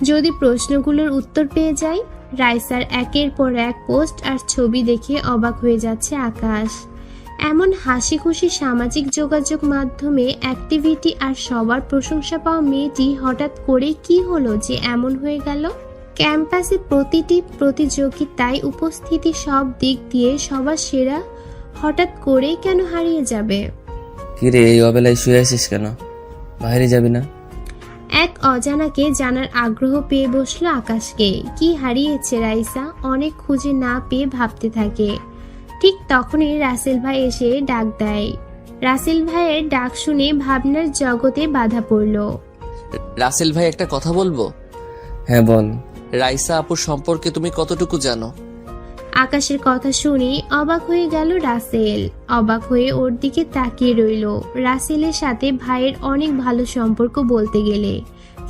যদি প্রশ্নগুলোর উত্তর পেয়ে যায়। রাইসার একের পর এক পোস্ট আর ছবি দেখে অবাক হয়ে যাচ্ছে আকাশ। এমন হাসি খুশি সামাজিক যোগাযোগ মাধ্যমে অ্যাক্টিভিটি আর সবার প্রশংসা পাওয়া মেয়েটি হঠাৎ করে কি হলো যে এমন হয়ে গেল? ক্যাম্পাসে প্রতিটি প্রতিযোগিতায় উপস্থিতি সব দিক দিয়ে সবার সেরা হঠাৎ করে কেন হারিয়ে যাবে? কিরে, এই অবেলায় শুয়ে আছিস কেন? বাইরে যাবি না? এক অজানাকে জানার আগ্রহ পেয়ে বসলো আকাশকে। কি হারিয়েছে রাইসা? অনেক খুঁজে না পেয়ে ভাবতে থাকে। ঠিক তখনই রাসেল ভাই এসে ডাক দেয়। রাসেল ভাইয়ের ডাক শুনে ভাবনার জগতে বাধা পড়ল। রাসেল ভাই, একটা কথা বলবো? হ্যাঁ বল। রাইসা আপুর সম্পর্কে তুমি কতটুকু জানো? আকাশের কথা শুনে অবাক হয়ে গেল রাসেল। অবাক হয়ে ওর দিকে তাকিয়ে রইল। রাসেলের সাথে ভাইয়ের অনেক ভালো সম্পর্ক, বলতে গেলে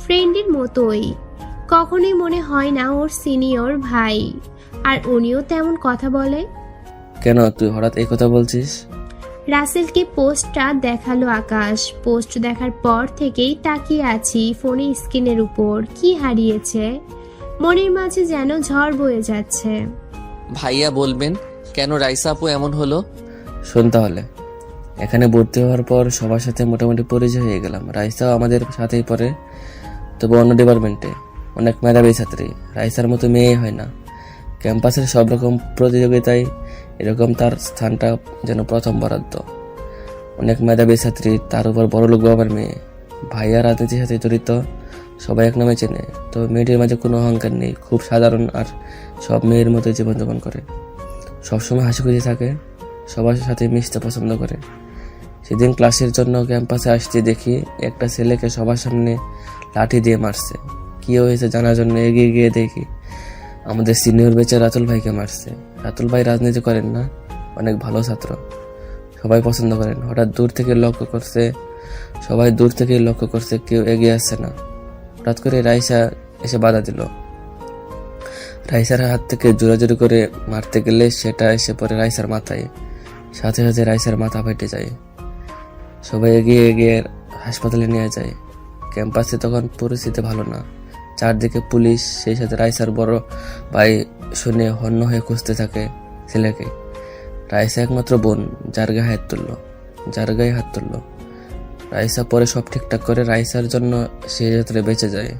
ফ্রেন্ডের মতোই। কখনোই মনে হয় না ওর সিনিয়র ভাই, আর উনিও তেমন কথা বলে। কেন তুই হঠাৎ এই কথা বলছিস? রাসেলকে পোস্টটা দেখালো আকাশ। পোস্ট দেখার পর থেকেই তাকিয়ে আছি ফোনের স্ক্রিনের উপর। কি হারিয়েছে? মনের মাঝে যেন ঝড় বয়ে যাচ্ছে। ভাইয়া বলবেন কেন রাইসা আপু এমন হলো? শোন তাহলে, এখানে ভর্তি হওয়ার পর সবার সাথে মোটামুটি পরিচয় হয়ে গেলাম। রাইসাও আমাদের সাথেই পড়ে, তবে অন্য ডিপার্টমেন্টে। অনেক মেধাবী ছাত্রী, রাইসার মতো মেয়ে হয় না। ক্যাম্পাসের সব রকম প্রতিযোগিতায় এরকম তার স্থানটা যেন প্রথম বরাদ্দ। অনেক মেধাবী ছাত্রী, তার উপর বড়লোক বাবার মেয়ে। ভাইয়া রাজনীতির সাথে জড়িত, সবাই এক নামে চেনে। তবে মেয়েটির মাঝে কোনো অহংকার নেই, খুব সাধারণ আর সব মেয়ের মতো জীবনযাপন করে। সবসময় হাসি খুশি থাকে, সবার সাথে মিশতে পছন্দ করে। সেদিন ক্লাসের জন্য ক্যাম্পাসে আসতে দেখি একটা ছেলেকে সবার সামনে লাঠি দিয়ে মারছে। কি হয়েছে জানার জন্য এগিয়ে গিয়ে দেখি আমাদের সিনিয়র বেচে রাতুল ভাইকে মারছে। রাতুল ভাই রাজনীতি করেন না, অনেক ভালো ছাত্র, সবাই পছন্দ করেন। হঠাৎ সবাই দূর থেকেই লক্ষ্য করছে কেউ এগিয়ে আসছে না। হঠাৎ করে রাইসা এসে বাধা দিল। রাইসার হাত থেকে জোরাজোরি করে মারতে গেলে সেটা এসে পড়ে রাইসার মাথায়। সাথে সাথে রাইসার মাথা ফেটে যায়। সবাই এগিয়ে এগিয়ে হাসপাতালে নিয়ে যায়। ক্যাম্পাসে তখন পরিস্থিতি ভালো না, চারদিকে পুলিশ, সেই সাথে রাইসার বড় ভাই শুনে হন্য হয়ে খুঁজতে থাকে ছেলেকে। রাইসা একমাত্র বোন, যার গায়ে হাত তুললো। রাইসা পরে সব ঠিকঠাক করে রাইসার জন্য সে যাত্রায় বেঁচে যায়।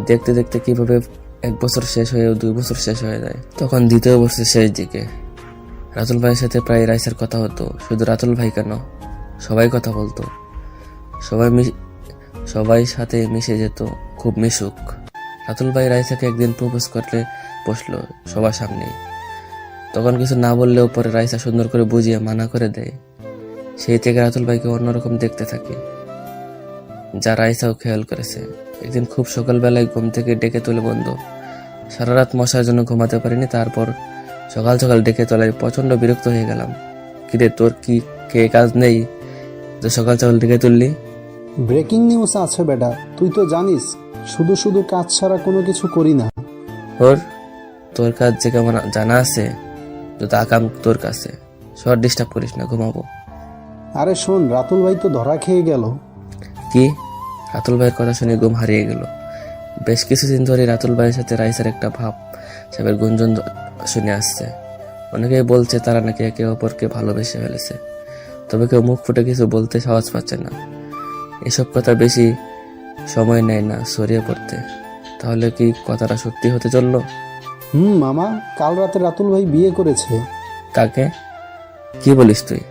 দেখতে দেখতে কিভাবে 1 বছর শেষ হয়ে 2 বছর শেষ হয়ে যায়। তখন 2য় বছরের শেষ দিকে রাতুল ভাইয়ের সাথে প্রায় রাইসার কথা হতো। শুধু রাতুল ভাই কেন, সবাই কথা বলতো, সবাই সাথে মিশে যেত, খুব মিশুক। রাতুল ভাই রাইসাকে একদিন প্রপোজ করতে বসলো সবার সামনে। তখন কিছু না বললেও পরে রাইসা সুন্দর করে বুঝিয়ে মানা করে দেয়। সেই থেকে রাতুল ভাইকে অন্যরকম দেখতে থাকে, যা রাইসাও খেয়াল করেছে। একদিন খুব সকালবেলায় ঘুম থেকে ডেকে তুলে বন্ধ। সারা রাত মশার জন্য ঘুমাতে পারিনি। তারপর সকাল সকাল ডেকে তোলায় প্রচন্ড বিরক্ত হয়ে গেলাম। কিরে, তোর কি কাজ নেই তো সকাল সকাল ডেকে তুললি? ব্রেকিং নিউজ আছে বেটা, তুই তো জানিস শুধু শুধু কাজ ছাড়া কোনো কিছু করি না। তোর কাজ যে কেমন জানা আছে, যত আকাম তোর কাছে। শর্ট ডিস্টার্ব করিস না, ঘুমাবো। আরে শোন, রাতুল ভাই তো ধরা খেয়ে গেল। কি? রাতুল ভাইয়ের কথা শুনে ঘুম হারিয়ে গেল। বেশ কিছুদিন ধরে রাতুল ভাইয়ের সাথে রাইসার একটা ভাব সাহেবের গুঞ্জন শুনে আসছে। অনেকেই বলছে তারা নাকি একে অপরকে ভালোবেসে ফেলেছে, তবে কেউ মুখ ফুটে কিছু বলতে সাহস পাচ্ছে না। এসব কথা বেশি সময় নেয় না ছড়িয়ে পড়তে। তাহলে কি কথাটা সত্যি হতে চললো? মামা, কাল রাতে রাতুল ভাই বিয়ে করেছে। কাকে? কি বলিস তুই?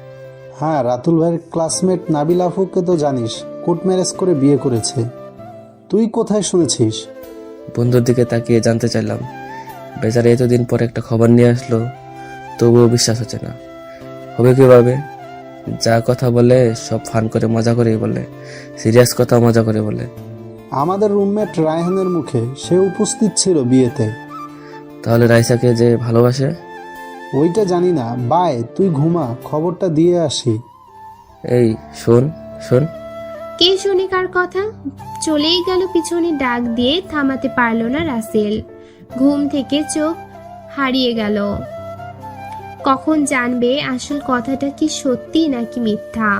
হ্যাঁ, রাতুল ভাইয়ের ক্লাসমেট নাবিল আফুকে তো জানিস, কোর্ট ম্যারেজ করে বিয়ে করেছে। তুই কোথায় শুনেছিস? বন্ধুর দিকে তাকিয়ে জানতে চাইলাম। বেচারা এতদিন পর একটা খবর নিয়ে আসলো, তবুও বিশ্বাস হচ্ছে না। হবে কিভাবে? যা কথা বলে সব ফান করে মজা করেই বলে, সিরিয়াস কথা মজা করে বলে। আমাদের রুমমেট রায়হানের মুখে, সে উপস্থিত ছিল বিয়েতে। তাহলে রাইসাকে যে ভালোবাসে? ওইটা জানি না। বাই, তুই ঘুমা, খবরটা দিয়ে আসি। এই শোন। কে শুনে কার কথা? চলেই গেল পিছনে ডাক দিয়ে, থামাতে পারলো না রাসেল। ঘুম থেকে চোখ হারিয়ে গেল। কখন জানবে আসল কথাটা কি সত্যি নাকি মিথ্যা?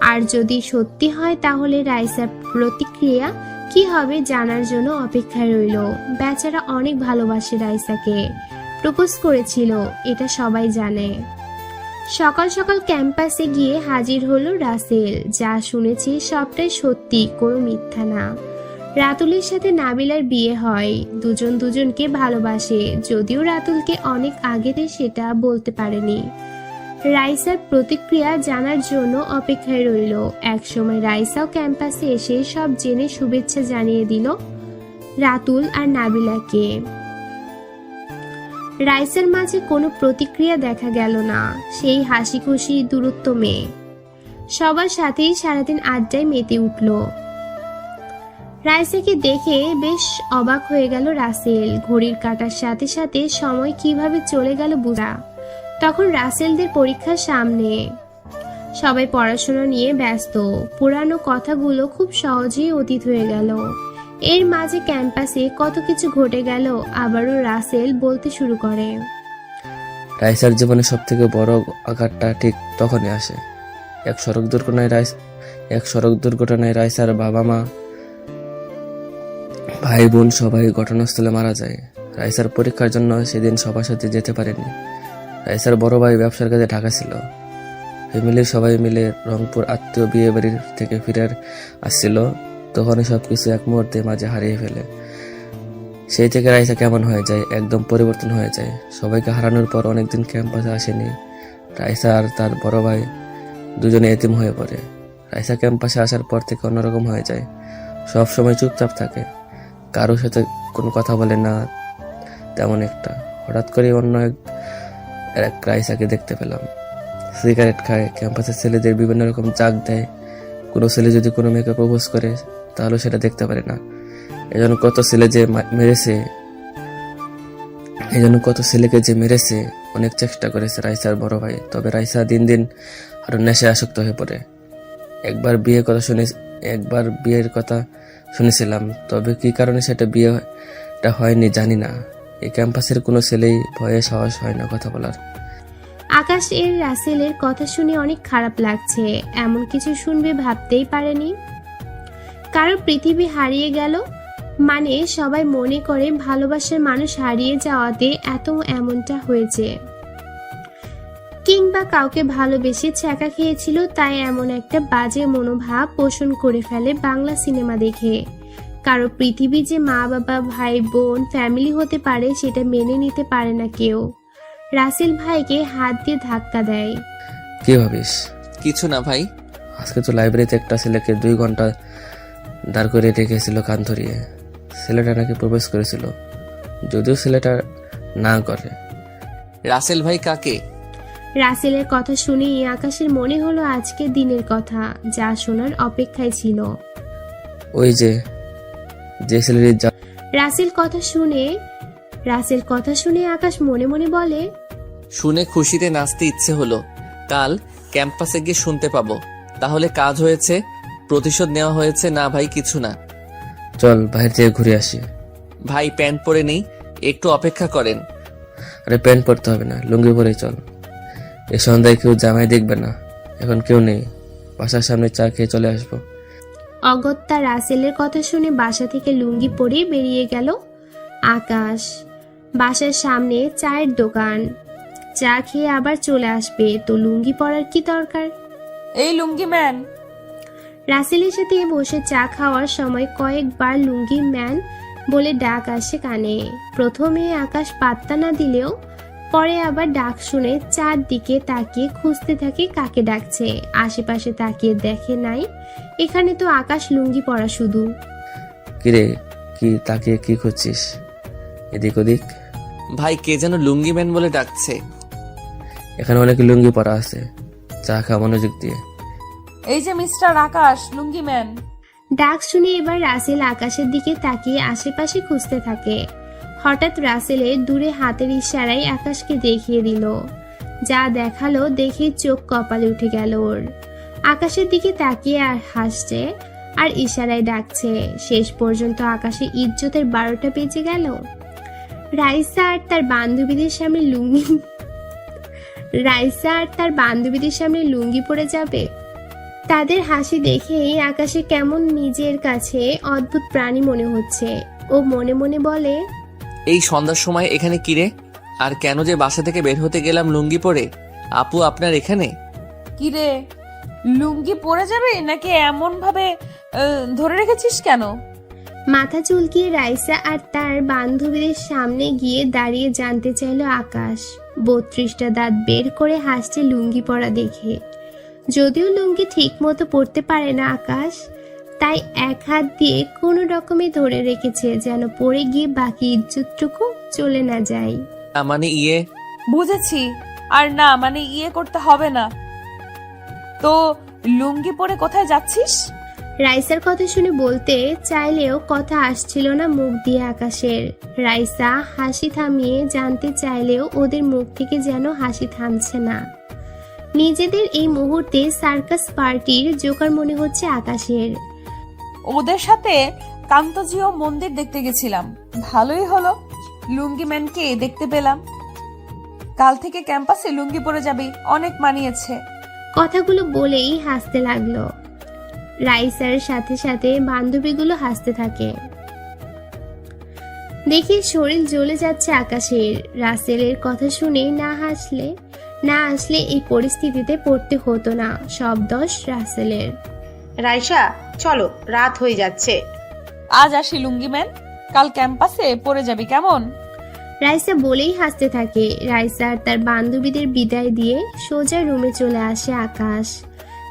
আর যদি সত্যি হয় তাহলে রাইসার প্রতিক্রিয়া কি হবে জানার জন্য অপেক্ষায় রইল। বেচারা অনেক ভালোবাসে রাইসাকে, প্রপোজ করেছিল, এটা সবাই জানে। সকাল সকাল ক্যাম্পাসে গিয়ে হাজির হলো রাসেল। যা শুনেছি সবটাই সত্যি, কোনো মিথ্যা না। রাতুলের সাথে নাবিলার বিয়ে হয়। দুজন দুজনকে ভালোবাসে, যদিও রাতুলকে অনেক আগেতে সেটা বলতে পারেনি। রাইসার প্রতিক্রিয়া জানার জন্য অপেক্ষায় রইল। একসময় রাইসাও ক্যাম্পাসে এসে সব জেনে শুভেচ্ছা জানিয়ে দিল রাতুল আর নাবিলাকে। রাইসার মাঝে কোনো প্রতিক্রিয়া দেখা গেল না। সেই হাসি খুশি দূরত্ব মেয়ে সবার সাথেই সারাদিন আড্ডায় মেতে উঠল। রাইসাকে দেখে বেশ অবাক হয়ে গেল রাসেল। ঘড়ির কাঁটার সাথে সাথে সময় কিভাবে চলে গেল বুঝা। তখন রাসেলদের পরীক্ষার সামনে, সবাই পড়াশোনা নিয়ে ব্যস্ত। পুরানো কথাগুলো খুব সহজেই অতীত হয়ে গেল। এর মাঝে ক্যাম্পাসে কত কিছু ঘটে গেল। আবারও রাসেল বলতে শুরু করে। রাইসার জীবনে সব থেকে বড় আঘাতটা ঠিক তখনই আসে। এক সড়ক দুর্ঘটনায় রাইসার বাবা মা, ভাই বোন সবাই ঘটনাস্থলে মারা যায়। রাইসার পরীক্ষার জন্য সেদিন সবার সাথে যেতে পারেনি। রাইসার বড় ভাই ব্যবসার কাজে ঢাকা ছিল। ফ্যামিলির সবাই মিলে রংপুর আত্মীয় বিয়ে বাড়ির থেকে ফিরে আসছিল। তখনই সবকিছু এক মুহূর্তে মাঝে হারিয়ে ফেলে। সেই থেকে রাইসা কেমন হয়ে যায়, একদম পরিবর্তন হয়ে যায়। সবাইকে হারানোর পর অনেকদিন ক্যাম্পাসে আসেনি। রাইসা আর তার বড় ভাই দুজনে এতিম হয়ে পড়ে। রাইসা ক্যাম্পাসে আসার পর থেকে অন্যরকম হয়ে যায়। সব সময় চুপচাপ থাকে, কারোর সাথে কোনো কথা বলে না তেমন একটা। হঠাৎ করে অন্য এক রাইসাকে দেখতে পেলাম। সিগারেট খায়, ক্যাম্পাসের ছেলেদের বিভিন্ন রকম চাক দেয়। কোনো ছেলে যদি কোনো মেয়েকে প্রপোজ করে তাহলে সেটা দেখতে পারে না। এজন্য কত ছেলেকে যে মেরেছে অনেক চেষ্টা করেছে রাইসার বড় ভাই। তবে রাইসা দিন দিন আরো নেশায় আসক্ত হয়ে পড়ে। একবার বিয়ের কথা শুনেছিলাম, তবে কি কারণে সেটা বিয়েটা হয়নি জানি না। এই ক্যাম্পাসের কোনো ছেলেই ভয়ে সাহস হয় না কথা বলার। আকাশ এর রাসেলের কথা শুনে অনেক খারাপ লাগছে। এমন কিছু শুনবে ভাবতেই পারেনি। কারো পৃথিবী হারিয়ে গেল মানে সবাই মনে করে ভালোবাসার মানুষ হারিয়ে যাওয়াতে এমনটা হয়েছে, কিংবা কাউকে ভালোবেসে ছ্যাঁকা খেয়েছিল তাই এমন একটা বাজে মনোভাব পোষণ করে ফেলে বাংলা সিনেমা দেখে। কারো পৃথিবী যে মা বাবা ভাই বোন ফ্যামিলি হতে পারে সেটা মেনে নিতে পারে না কেউ। রাসেল ভাইকে হাত দিয়ে ধাক্কা দেয়। কি ভাবিস? কিছু না ভাই। আজকে তো লাইব্রেরিতে একটা ছেলেকে 2 ঘন্টা দাঁড় করে রেখেছিল কান ধরিয়ে। ছেলেটা নাকি প্রপোজ করেছিল, যদিও ছেলেটা না করে। রাসেল ভাই কাকে? রাসেলের কথা শুনেই আকাশের মনে হলো আজকের দিনের কথা, যা শোনার অপেক্ষায় ছিল। ওই যে ছেলেটির রাসেল কথা শুনে আকাশ মনে মনে বলে, শুনে খুশিতে নাচতে ইচ্ছে হলো। কাল ক্যাম্পাসে গিয়ে শুনতে পাবো। তাহলে কাজ হয়েছে, প্রতিশোধ নেওয়া হয়েছে। না ভাই কিছু না। চল বাইরে থেকে ঘুরে আসি। ভাই প্যান্ট পরে নেই, একটু অপেক্ষা করেন। আরে প্যান্ট পরতে হবে না, লুঙ্গি পরেই চল। এ সন্ধ্যায় কেউ জামাই দেখবে না, এখন কেউ নেই। বাসার সামনে চা খেয়ে চলে আসবো। অগত্যা রাসেলের কথা শুনে বাসা থেকে লুঙ্গি পরে বেরিয়ে গেল আকাশ। বাসার সামনে চায়ের দোকান, চা খেয়ে আবার চলে আসবে, তো লুঙ্গি পরার কি দরকার। এই লুঙ্গি ম্যান। রাসেলের সাথে বসে চা খাওয়ার সময় কয়েকবার লুঙ্গি ম্যান বলে ডাক আসে কানে। প্রথমে আকাশ পাত্তা না দিলেও পরে আবার ডাক শুনে চারদিকে তাকিয়ে খুঁজতে থাকে কাকে ডাকছে। আশেপাশে তাকিয়ে দেখে নাই, এখানে তো আকাশ লুঙ্গি পরা শুধু। কিরে, কি তাকিয়ে কি খুঁজছিস এদিক ওদিক? ভাই কে যেন লুঙ্গি ম্যান বলে ডাকছে। এখানে অনেক লুঙ্গি পরা আছে, চা খা মনোযোগ দিয়ে। এই যে মিস্টার আকাশ, লুঙ্গি ম্যান। ডাক শুনে এবার রাসেল আকাশের দিকে তাকিয়ে আশেপাশে খুঁজতে থাকে। হঠাৎ রাসেলের দূরে হাতের ইশারায় আকাশকে দেখিয়ে দিল। যা দেখালো দেখে চোখ কপালে উঠে গেল ওর। আকাশের দিকে তাকিয়ে আর হাসছে আর ইশারায় ডাকছে। শেষ পর্যন্ত আকাশে ইজ্জতের 12টা বেজে গেল। রাইসা আর তার বান্ধবীদের সামনে লুঙ্গি পরে যাবে। তাদের হাসি দেখেই আকাশে কেমন নিজের কাছে অদ্ভুত প্রাণী মনে হচ্ছে। ও মনে মনে বলে, এই সন্ধ্যার সময় এখানে কিরে? আর কেন যে বাসা থেকে বের হতে গেলাম লুঙ্গি পরে? আপু আপনার এখানে? কিরে, লুঙ্গি পরে যাবে নাকি এমন ভাবে ধরে রেখেছিস কেন? মাথা চুলকিয়ে রাইসা আর তার বান্ধবীদের সামনে গিয়ে দাঁড়িয়ে জানতে চাইল আকাশ। 32টা দাঁত বের করে হাসছে লুঙ্গি পরা দেখে। যদিও লুঙ্গি ঠিক মতো পরতে পারে না আকাশ, তাই এক হাত দিয়ে কোনো রকমে ধরে রেখেছে যেন পড়ে গিয়ে বাকি ইজ্জতটুকু চলে না যায়। মানে বুঝেছি। আর না মানে করতে হবে না। তো লুঙ্গি পরে কোথায় যাচ্ছিস? রাইসার কথা শুনে বলতে চাইলেও কথা আসছিল না মুখ দিয়ে আকাশের। রাইসা হাসি থামিয়ে জানতে চাইলেও ওদের মুখ থেকে যেন হাসি থামছে না। নিজেদের এই মুহূর্তে সার্কাস পার্টির জোকার মনে হচ্ছে আকাশের। ওদের সাথে কান্তজিও মন্দির দেখতে গেছিলাম, ভালোই হলো লুঙ্গি ম্যানকে দেখতে পেলাম। কাল থেকে ক্যাম্পাসে লুঙ্গি পরে যাবি, অনেক মানিয়েছে। কথাগুলো বলেই হাসতে লাগলো। রাইসার সাথে সাথে বান্ধবীগুলো হাসতে থাকে। দেখি শরীর জ্বলে যাচ্ছে আকাশের। রাসেলের কথা শুনে না আসলে এই পরিস্থিতিতে পড়তে হতো না। সব দোষ রাসেলের। রাইসা চলো, রাত হয়ে যাচ্ছে। আজ আসি লুঙ্গি ম্যান, কাল ক্যাম্পাসে পরে যাবি কেমন? রাইসা বলেই হাসতে থাকে। রাইসা আর তার বান্ধবীদের বিদায় দিয়ে সোজা রুমে চলে আসে আকাশ।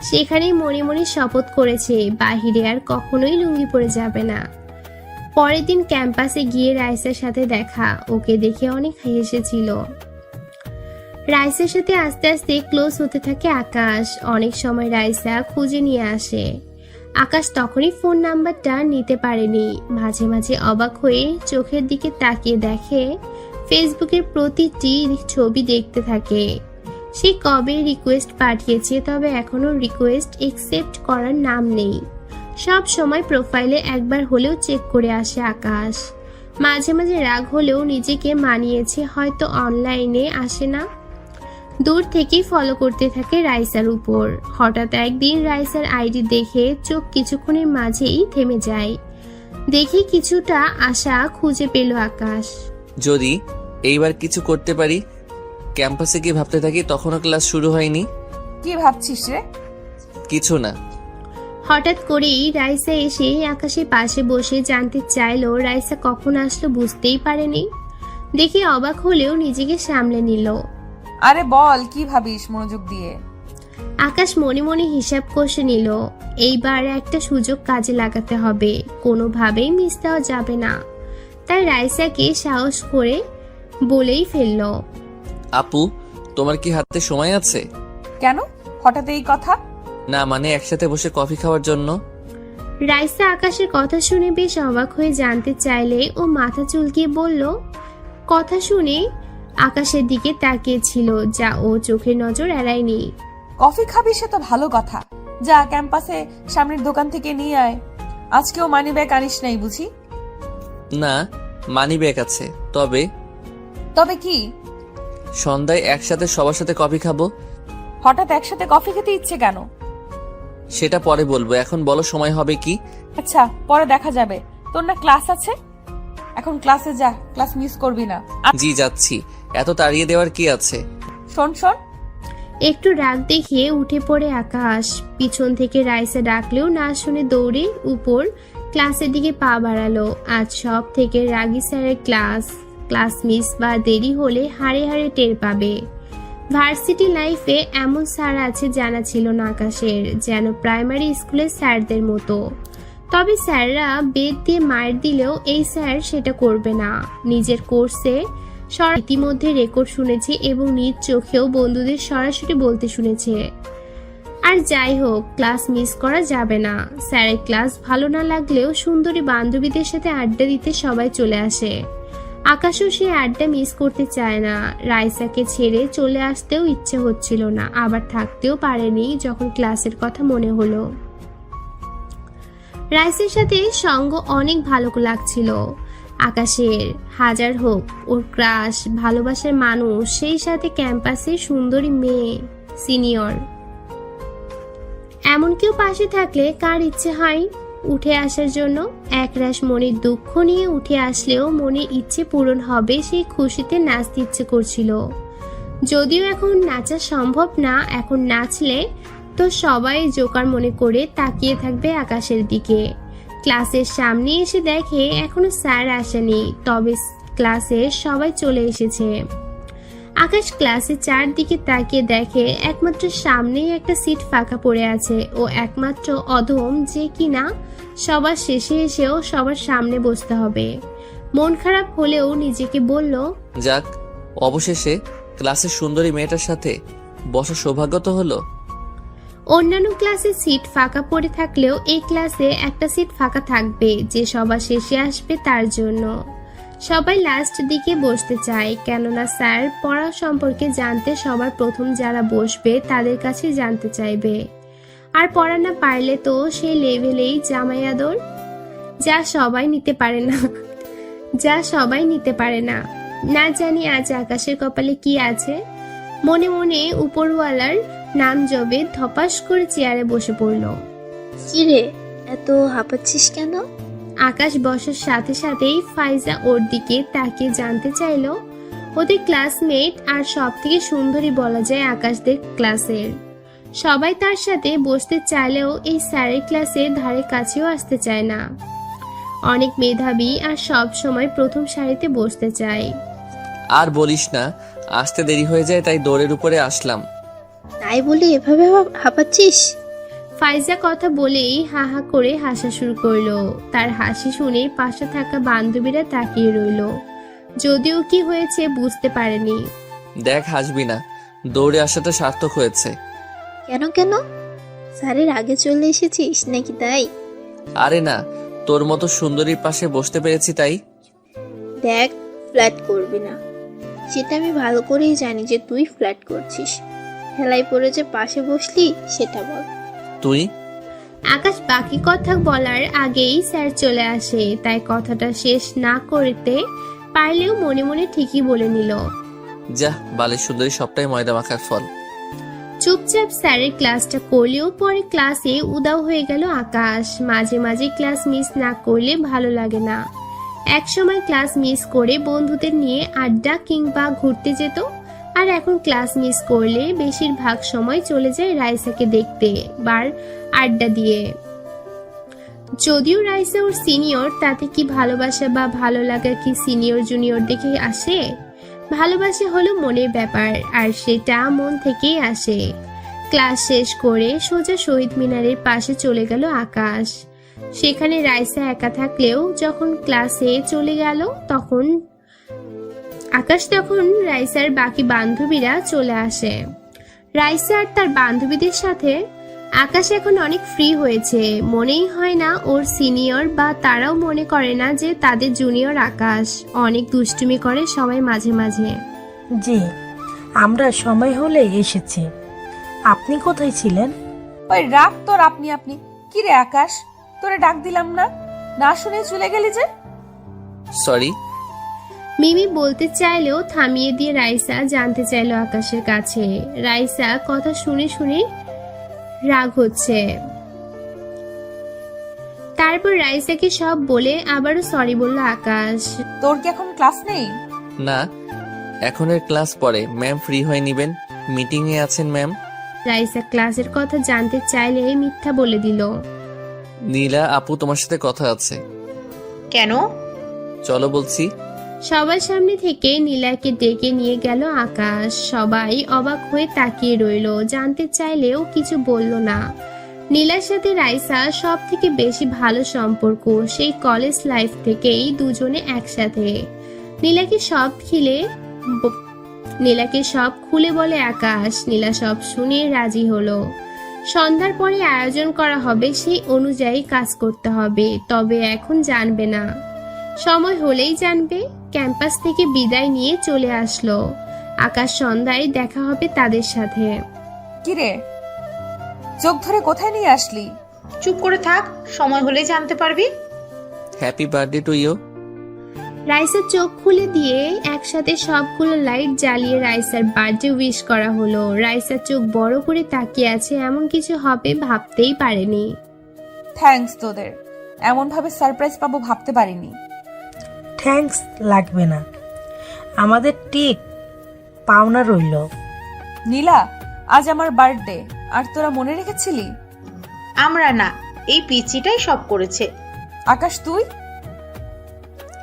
সেখানেই মনে মনে শপথ করেছে বাহিরে আর কখনোই লুঙ্গি পরে যাবে না। পরের দিন ক্যাম্পাসে গিয়ে রাইসার সাথে দেখা। ওকে দেখে অনেক হেসেছিল। রাইসার সাথে আস্তে আস্তে ক্লোজ হতে থাকে আকাশ। অনেক সময় রাইসা খুঁজে নিয়ে আসে। আকাশ তখনই ফোন নাম্বারটা নিতে পারেনি। মাঝে মাঝে অবাক হয়ে চোখের দিকে তাকিয়ে দেখে ফেসবুকের প্রতিটি ছবি দেখতে থাকে। সে কবে রিকোয়েস্ট পাঠিয়েছে, তবে এখনো রিকোয়েস্ট একসেপ্ট করার নাম নেই। সব সময় প্রোফাইলে একবার হলেও চেক করে আসে আকাশ। মাঝে মাঝে রাগ হলেও নিজেকে মানিয়েছে, হয়তো অনলাইনে আসে না। দূর থেকেই ফলো করতে থাকে রাইসার উপর। হঠাৎ একদিন রাইসার আইডি দেখে চোখ কিছুক্ষণের মাঝেই থেমে যায়। দেখে কিছুটা আশা খুঁজে পেল আকাশ। যদি এইবার কিছু করতে পারি। ক্যাম্পাসে গিয়ে ভাবতে থাকি, তখনও ক্লাস শুরু হয়নি। কি ভাবছিস রে? কিছু না। হঠাৎ করেই রাইসা এসে আকাশের পাশে বসে জানতে চাইলো রাইসা কখন আসলো, বুঝতেই পারেনি। দেখে অবাক হলেও নিজেকে সামলে নিল। আরে বল, কি ভাবিস মনোযোগ দিয়ে? আকাশ মনে মনে হিসাব কষে নিল। এইবার একটা সুযোগ কাজে লাগাতে হবে, কোনোভাবেই মিস দেওয়া যাবে না। তাই রাইসাকে সাহস করে বলেই ফেলল, আপু, তোমার কি হাতে সময় আছে? কেন হঠাৎ এই কথা? না মানে একসাথে বসে কফি খাওয়ার জন্য। রাইসা আকাশের কথা শুনে বেশ অবাক হয়ে জানতে চাইলে ও মাথা চুলকিয়ে বলল। কথা শুনে আকাশের দিকে তাকিয়েছিল, যা ও চোখের নজর এড়ায়নি। কফি খাবি সে তো ভালো কথা, যা ক্যাম্পাসে সামনের দোকান থেকে নিয়ে আয়। আজকেও মানি ব্যাগ আনিস নাই বুঝি? না, মানি ব্যাগ আছে। তবে কি? সন্ধ্যায় একসাথে সবার সাথে কফি খাবো। হঠাৎ একসাথে কফি খেতে ইচ্ছে কেন? সেটা পরে বলবো, এখন বলো সময় হবে কি? আচ্ছা, পরে দেখা যাবে। তোর না ক্লাস আছে, এখন ক্লাসে যা, ক্লাস মিস করবি না। জি যাচ্ছি, এত তাড়িয়ে দেওয়ার কি আছে? শোন। একটু রাগ দেখিয়ে উঠে পড়ে আকাশ। পিছন থেকে রাইসা ডাকলেও না শুনে দৌড়ে উপর ক্লাসের দিকে পা বাড়ালো। আজ সব থেকে রাগী স্যারের ক্লাস মিস বা দেরি হলে হাড়ে হাড়ে টের পাবে। ভার্সিটি লাইফে এমন স্যার আছে জানা ছিল না আকাশের, যেন প্রাইমারি স্কুলের স্যারদের মতো। তবে স্যাররা বেদ দিয়ে মার দিলেও এই স্যার সেটা করবে না। নিজের কোর্সে ইতিমধ্যে রেকর্ড শুনেছে এবং নিজ চোখেও বন্ধুদের সরাসরি বলতে শুনেছে। আর যাই হোক, ক্লাস মিস করা যাবে না। স্যারের ক্লাস ভালো না লাগলেও সুন্দরী বান্ধবীদের সাথে আড্ডা দিতে সবাই চলে আসে। আকাশও সে আড্ডা মিস করতে চায় না। রাইসাকে ছেড়ে চলে আসতেও ইচ্ছে হচ্ছিল না, আবার থাকতেও পারেনি যখন ক্লাসের কথা মনে হলো। রাইসের সাথে সঙ্গ অনেক ভালো লাগছিল আকাশের। হাজার হোক ওর ক্রাশ, ভালোবাসার মানুষ, সেই সাথে ক্যাম্পাসের সুন্দরী মেয়ে, সিনিয়র, এমন কেউ পাশে থাকলে কার ইচ্ছে হয় উঠে আসার জন্য? একরাশ মনের দুঃখ নিয়ে উঠে আসলেও মনের ইচ্ছে পূরণ হবে সেই খুশিতে নাচতে ইচ্ছে করছিল। যদিও এখন নাচা সম্ভব না, এখন নাচলে তো সবাই জোকার মনে করে তাকিয়ে থাকবে আকাশের দিকে। ক্লাসের সামনে এসে দেখে এখনো স্যার আসেনি, তবে ক্লাসের সবাই চলে এসেছে। আকাশ ক্লাসে চারদিকে তাকিয়ে দেখে একমাত্র সামনেই একটা সিট ফাঁকা পড়ে আছে। ও একমাত্র অধম যে কিনা সবার শেষে এসেও সবার সামনে বসতে হবে। মন খারাপ হলেও নিজেকে বলল, যাক, অবশেষে ক্লাসের সুন্দরী মেয়েটার সাথে বসার সৌভাগ্য তো হলো। অন্যান্য ক্লাসে সিট ফাঁকা পড়ে থাকলেও এই ক্লাসে একটা সিট ফাঁকা থাকবে, যে সবার শেষে আসবে তার জন্য। সবাই লাস্ট দিকে বসতে চায়, কেননা স্যার পড়া সম্পর্কে জানতে সবার প্রথম যারা বসবে তাদের কাছে জানতে চাইবে। আর পড়া না পারলে তো সেই লেভেলেই জামাই আদর, যা সবাই নিতে পারে না। না জানি আজ আকাশের কপালে কি আছে। মনে মনে উপরওয়ালার নাম জবে ধপাস করে চেয়ারে বসে পড়ল। কিরে, এত হাঁপাচ্ছিস কেন? আকাশ বসার সাথে সাথেই ফাইজা ওর দিকে তাকিয়ে জানতে চাইল। ওদের ক্লাসমেট আর সব থেকে সুন্দরী বলা যায় আকাশদের ক্লাসের। সবাই তার সাথে বসতে চাইলেও এই স্যারের ক্লাসের ধারে কাছেও আসতে চায় না। অনেক মেধাবী আর সব সময় প্রথম সারিতে বসতে চায়। আর বলিস না, আসতে দেরি হয়ে যায়, তাই দৌড়ের উপরে আসলাম। তাই বলে এভাবে হাঁপাচ্ছিস? ফাইজা কথা বলেই হা হা করে হাসা শুরু করলো। তার হাসি শুনে পাশে থাকা বান্ধবীরা তাকিয়ে রইল, যদিও কি হয়েছে বুঝতে পারেনি। দেখ, হাসবি না, দৌড়ে আসাটা সার্থক হয়েছে। কেন স্যারের আগে চলে এসেছিস নাকি তাই? আরে না, তোর মতো সুন্দরীর পাশে বসতে পেরেছি তাই। দেখ, ফ্ল্যাট করবি না, সেটা আমি ভালো করেই জানি যে তুই ফ্ল্যাট করছিস। হেলাই পড়ে যে পাশে বসলি সেটা বল। তুই? আকাশ বাকি কথা বলার আগেই স্যার চলে আসে, তাই কথাটা শেষ না করতে পারলেও মনে মনে ঠিকই বলে নিল। যা, বালের সুন্দরী সবটাই ময়দা মাখার ফল। চুপচাপ স্যারের ক্লাসটা করলেও পরে ক্লাসে উদাও হয়ে গেল আকাশ। মাঝে মাঝে ক্লাস মিস না করলে ভালো লাগে না। একসময় ক্লাস মিস করে বন্ধুদের নিয়ে আড্ডা কিংবা ঘুরতে যেত, আর এখন ক্লাস মিস করলে বেশিরভাগ সময় চলে যায় রাইসাকে দেখতে বার আড্ডা দিয়ে। যদিও রাইসা ওর সিনিয়র, তাতে কি ভালোবাসা বা ভালো লাগা কি সিনিয়র জুনিয়র দেখে আসে? ভালোবাসা হলো মনের ব্যাপার, আর সেটা মন থেকেই আসে। ক্লাস শেষ করে সোজা শহীদ মিনারের পাশে চলে গেল আকাশ। সেখানে রাইসা একা থাকলেও যখন ক্লাসে চলে গেল তখন রাইসার বাকি বান্ধবীরা চলে আসে। রাইসা আর তার বান্ধবীদের সাথে আকাশ এখন অনেক ফ্রি হয়েছে। মনেই হয় না ওর সিনিয়র, বা তারাও মনে করে না যে তাদের জুনিয়র আকাশ। অনেক দুষ্টুমি করে সবাই মাঝে মাঝে। জি, আমরা সময় হলে এসেছি। আপনি কোথায় ছিলেন? ওই রাগ তোর আপনি। কি রে আকাশ, তোরে ডাক দিলাম না, না শুনে চলে গেলি যে? সরি। মিমি বলতে চাইলেও থামিয়ে দিয়ে রাইসা জানতে চাইলো আকাশের কাছে। রাইসা কথা শুনে শুনে রাগ হচ্ছে। তারপর রাইসাকে সব বলে আবারও সরি বলল আকাশ। তোর কি এখন ক্লাস নেই? না, এখন এর ক্লাস পরে। ম্যাম ফ্রি হয়ে নিবেন, মিটিং এ আছেন ম্যাম। রাইসা ক্লাসের কথা জানতে চাইলে মিথ্যা বলে দিল। নীলা আপু তোমার সাথে কথা আছে। কেন? চলো বলছি। সবার সামনে থেকে নীলাকে ডেকে নিয়ে গেল আকাশ। সবাই অবাক হয়ে তাকিয়ে রইল, জানতে চাইলেও কিছু বলল না। নীলার সাথে রাইসা সব থেকে বেশি ভালো সম্পর্ক, সেই কলেজ লাইফ থেকেই দুজনে একসাথে। নীলাকে সব খুলে বলে আকাশ। নীলা সব শুনে রাজি হলো। সন্ধ্যার পরে আয়োজন করা হবে, সেই অনুযায়ী কাজ করতে হবে। তবে এখন জানবে না, সময় হলেই জানবে। ক্যাম্পাস থেকে বিদায় নিয়ে চলে আসলো আকাশ। সন্ধ্যায় দেখা হবে তাদের সাথে। কিরে, চোখ ধরে কোথায় নিয়ে আসলি? চুপ করে থাক, সময় হলেই জানতে পারবি। Happy birthday to you. Raisa চোখ খুলে দিয়ে একসাথে সবগুলো লাইট জ্বালিয়ে রাইসার বার্থডে উইশ করা হলো। রাইসা চোখ বড় করে তাকিয়ে আছে, এমন কিছু হবে ভাবতেই পারেনি। থ্যাঙ্কস তোদের, এমন ভাবে সারপ্রাইজ পাবো ভাবতে পারিনি। থ্যাঙ্কস লাগবে না, আমাদের ঠিক পাওনা রইল। নীলা, আজ আমার বার্থডে, আর তোরা মনে রেখেছিলি? আমরা না, এই পিচিটাই সব করেছে। আকাশ তুই?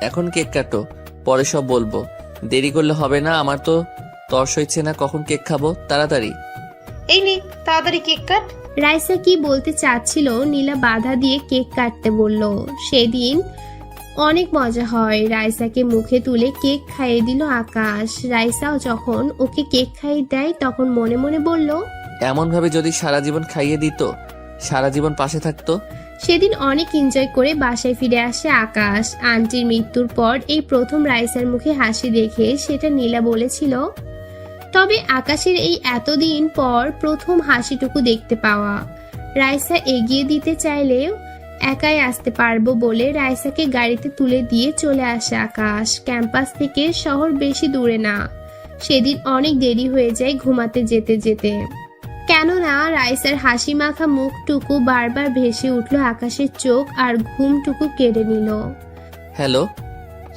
এখন কেক কাটো, পরে সব বলবো। দেরি করলে হবে না, আমার তো তর্স হচ্ছে না কখন কেক খাবো। তাড়াতাড়ি। এই নে, তাড়াতাড়ি কেক কাট। রাইসা কি বলতে চাচ্ছিল নীলা বাধা দিয়ে কেক কাটতে বলল। সেদিন অনেক মজা হয়। রাইসাকে মুখে তুলে কেক খাইয়ে দিল আকাশ। রাইসাও যখন ওকে কেক খাইয়ে দেয় তখন মনে মনে বলল, এমনভাবে যদি সারা জীবন খাইয়ে দিত, সারা জীবন পাশে থাকতো। সেদিন অনেক এনজয় করে বাসায় ফিরে আসে আকাশ। আন্টির মৃত্যুর পর এই প্রথম রাইসার মুখে হাসি দেখে সেটা নীলা বলেছিল। তবে আকাশের এই এতদিন পর প্রথম হাসিটুকু দেখতে পাওয়া। রাইসা এগিয়ে দিতে চাইলেও একাই আসতে পারবো বলে রাইসাকে গাড়িতে তুলে দিয়ে চলে আসে আকাশ। ক্যাম্পাস থেকে শহর বেশি দূরে না। সেদিন অনেক দেরি হয়ে যায় ঘুমাতে যেতে যেতে। কেননা রাইসার হাসি মাখা মুখটুকু বারবার ভেসে উঠল আকাশের চোখ আর ঘুমটুকু কেড়ে নিল। হ্যালো।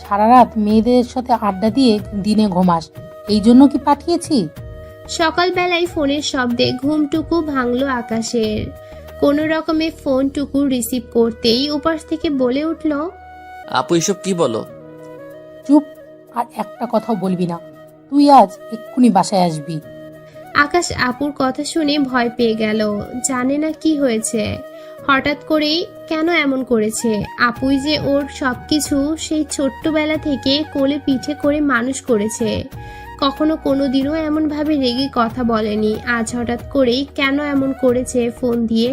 সারা রাত মেয়েদের সাথে আড্ডা দিয়ে দিনে ঘুমাস, এই জন্য কি পাঠিয়েছি? সকালবেলায় ফোনের শব্দে ঘুমটুকু ভাঙলো আকাশের। কোনো রকমে ফোনটুকু রিসিভ করতেই ওপাশ থেকে বলে উঠল, আপু এসব কি বলো? চুপ, আর একটা কথাও বলবি না। তুই আজ এক্ষুনি বাসায় আসবি। আকাশ আপুর কথা শুনে ভয় পেয়ে গেল। জানে না কি হয়েছে, হঠাৎ করেই কেন এমন করেছে। আপুই যে ওর সবকিছু সেই ছোট্টবেলা থেকে কোলে পিঠে করে মানুষ করেছে। কখনো কোনোদিনও এমন ভাবে রেগে কথা বলেনি। আজ হঠাৎ করেই কেন এমন করেছে ফোন দিয়ে?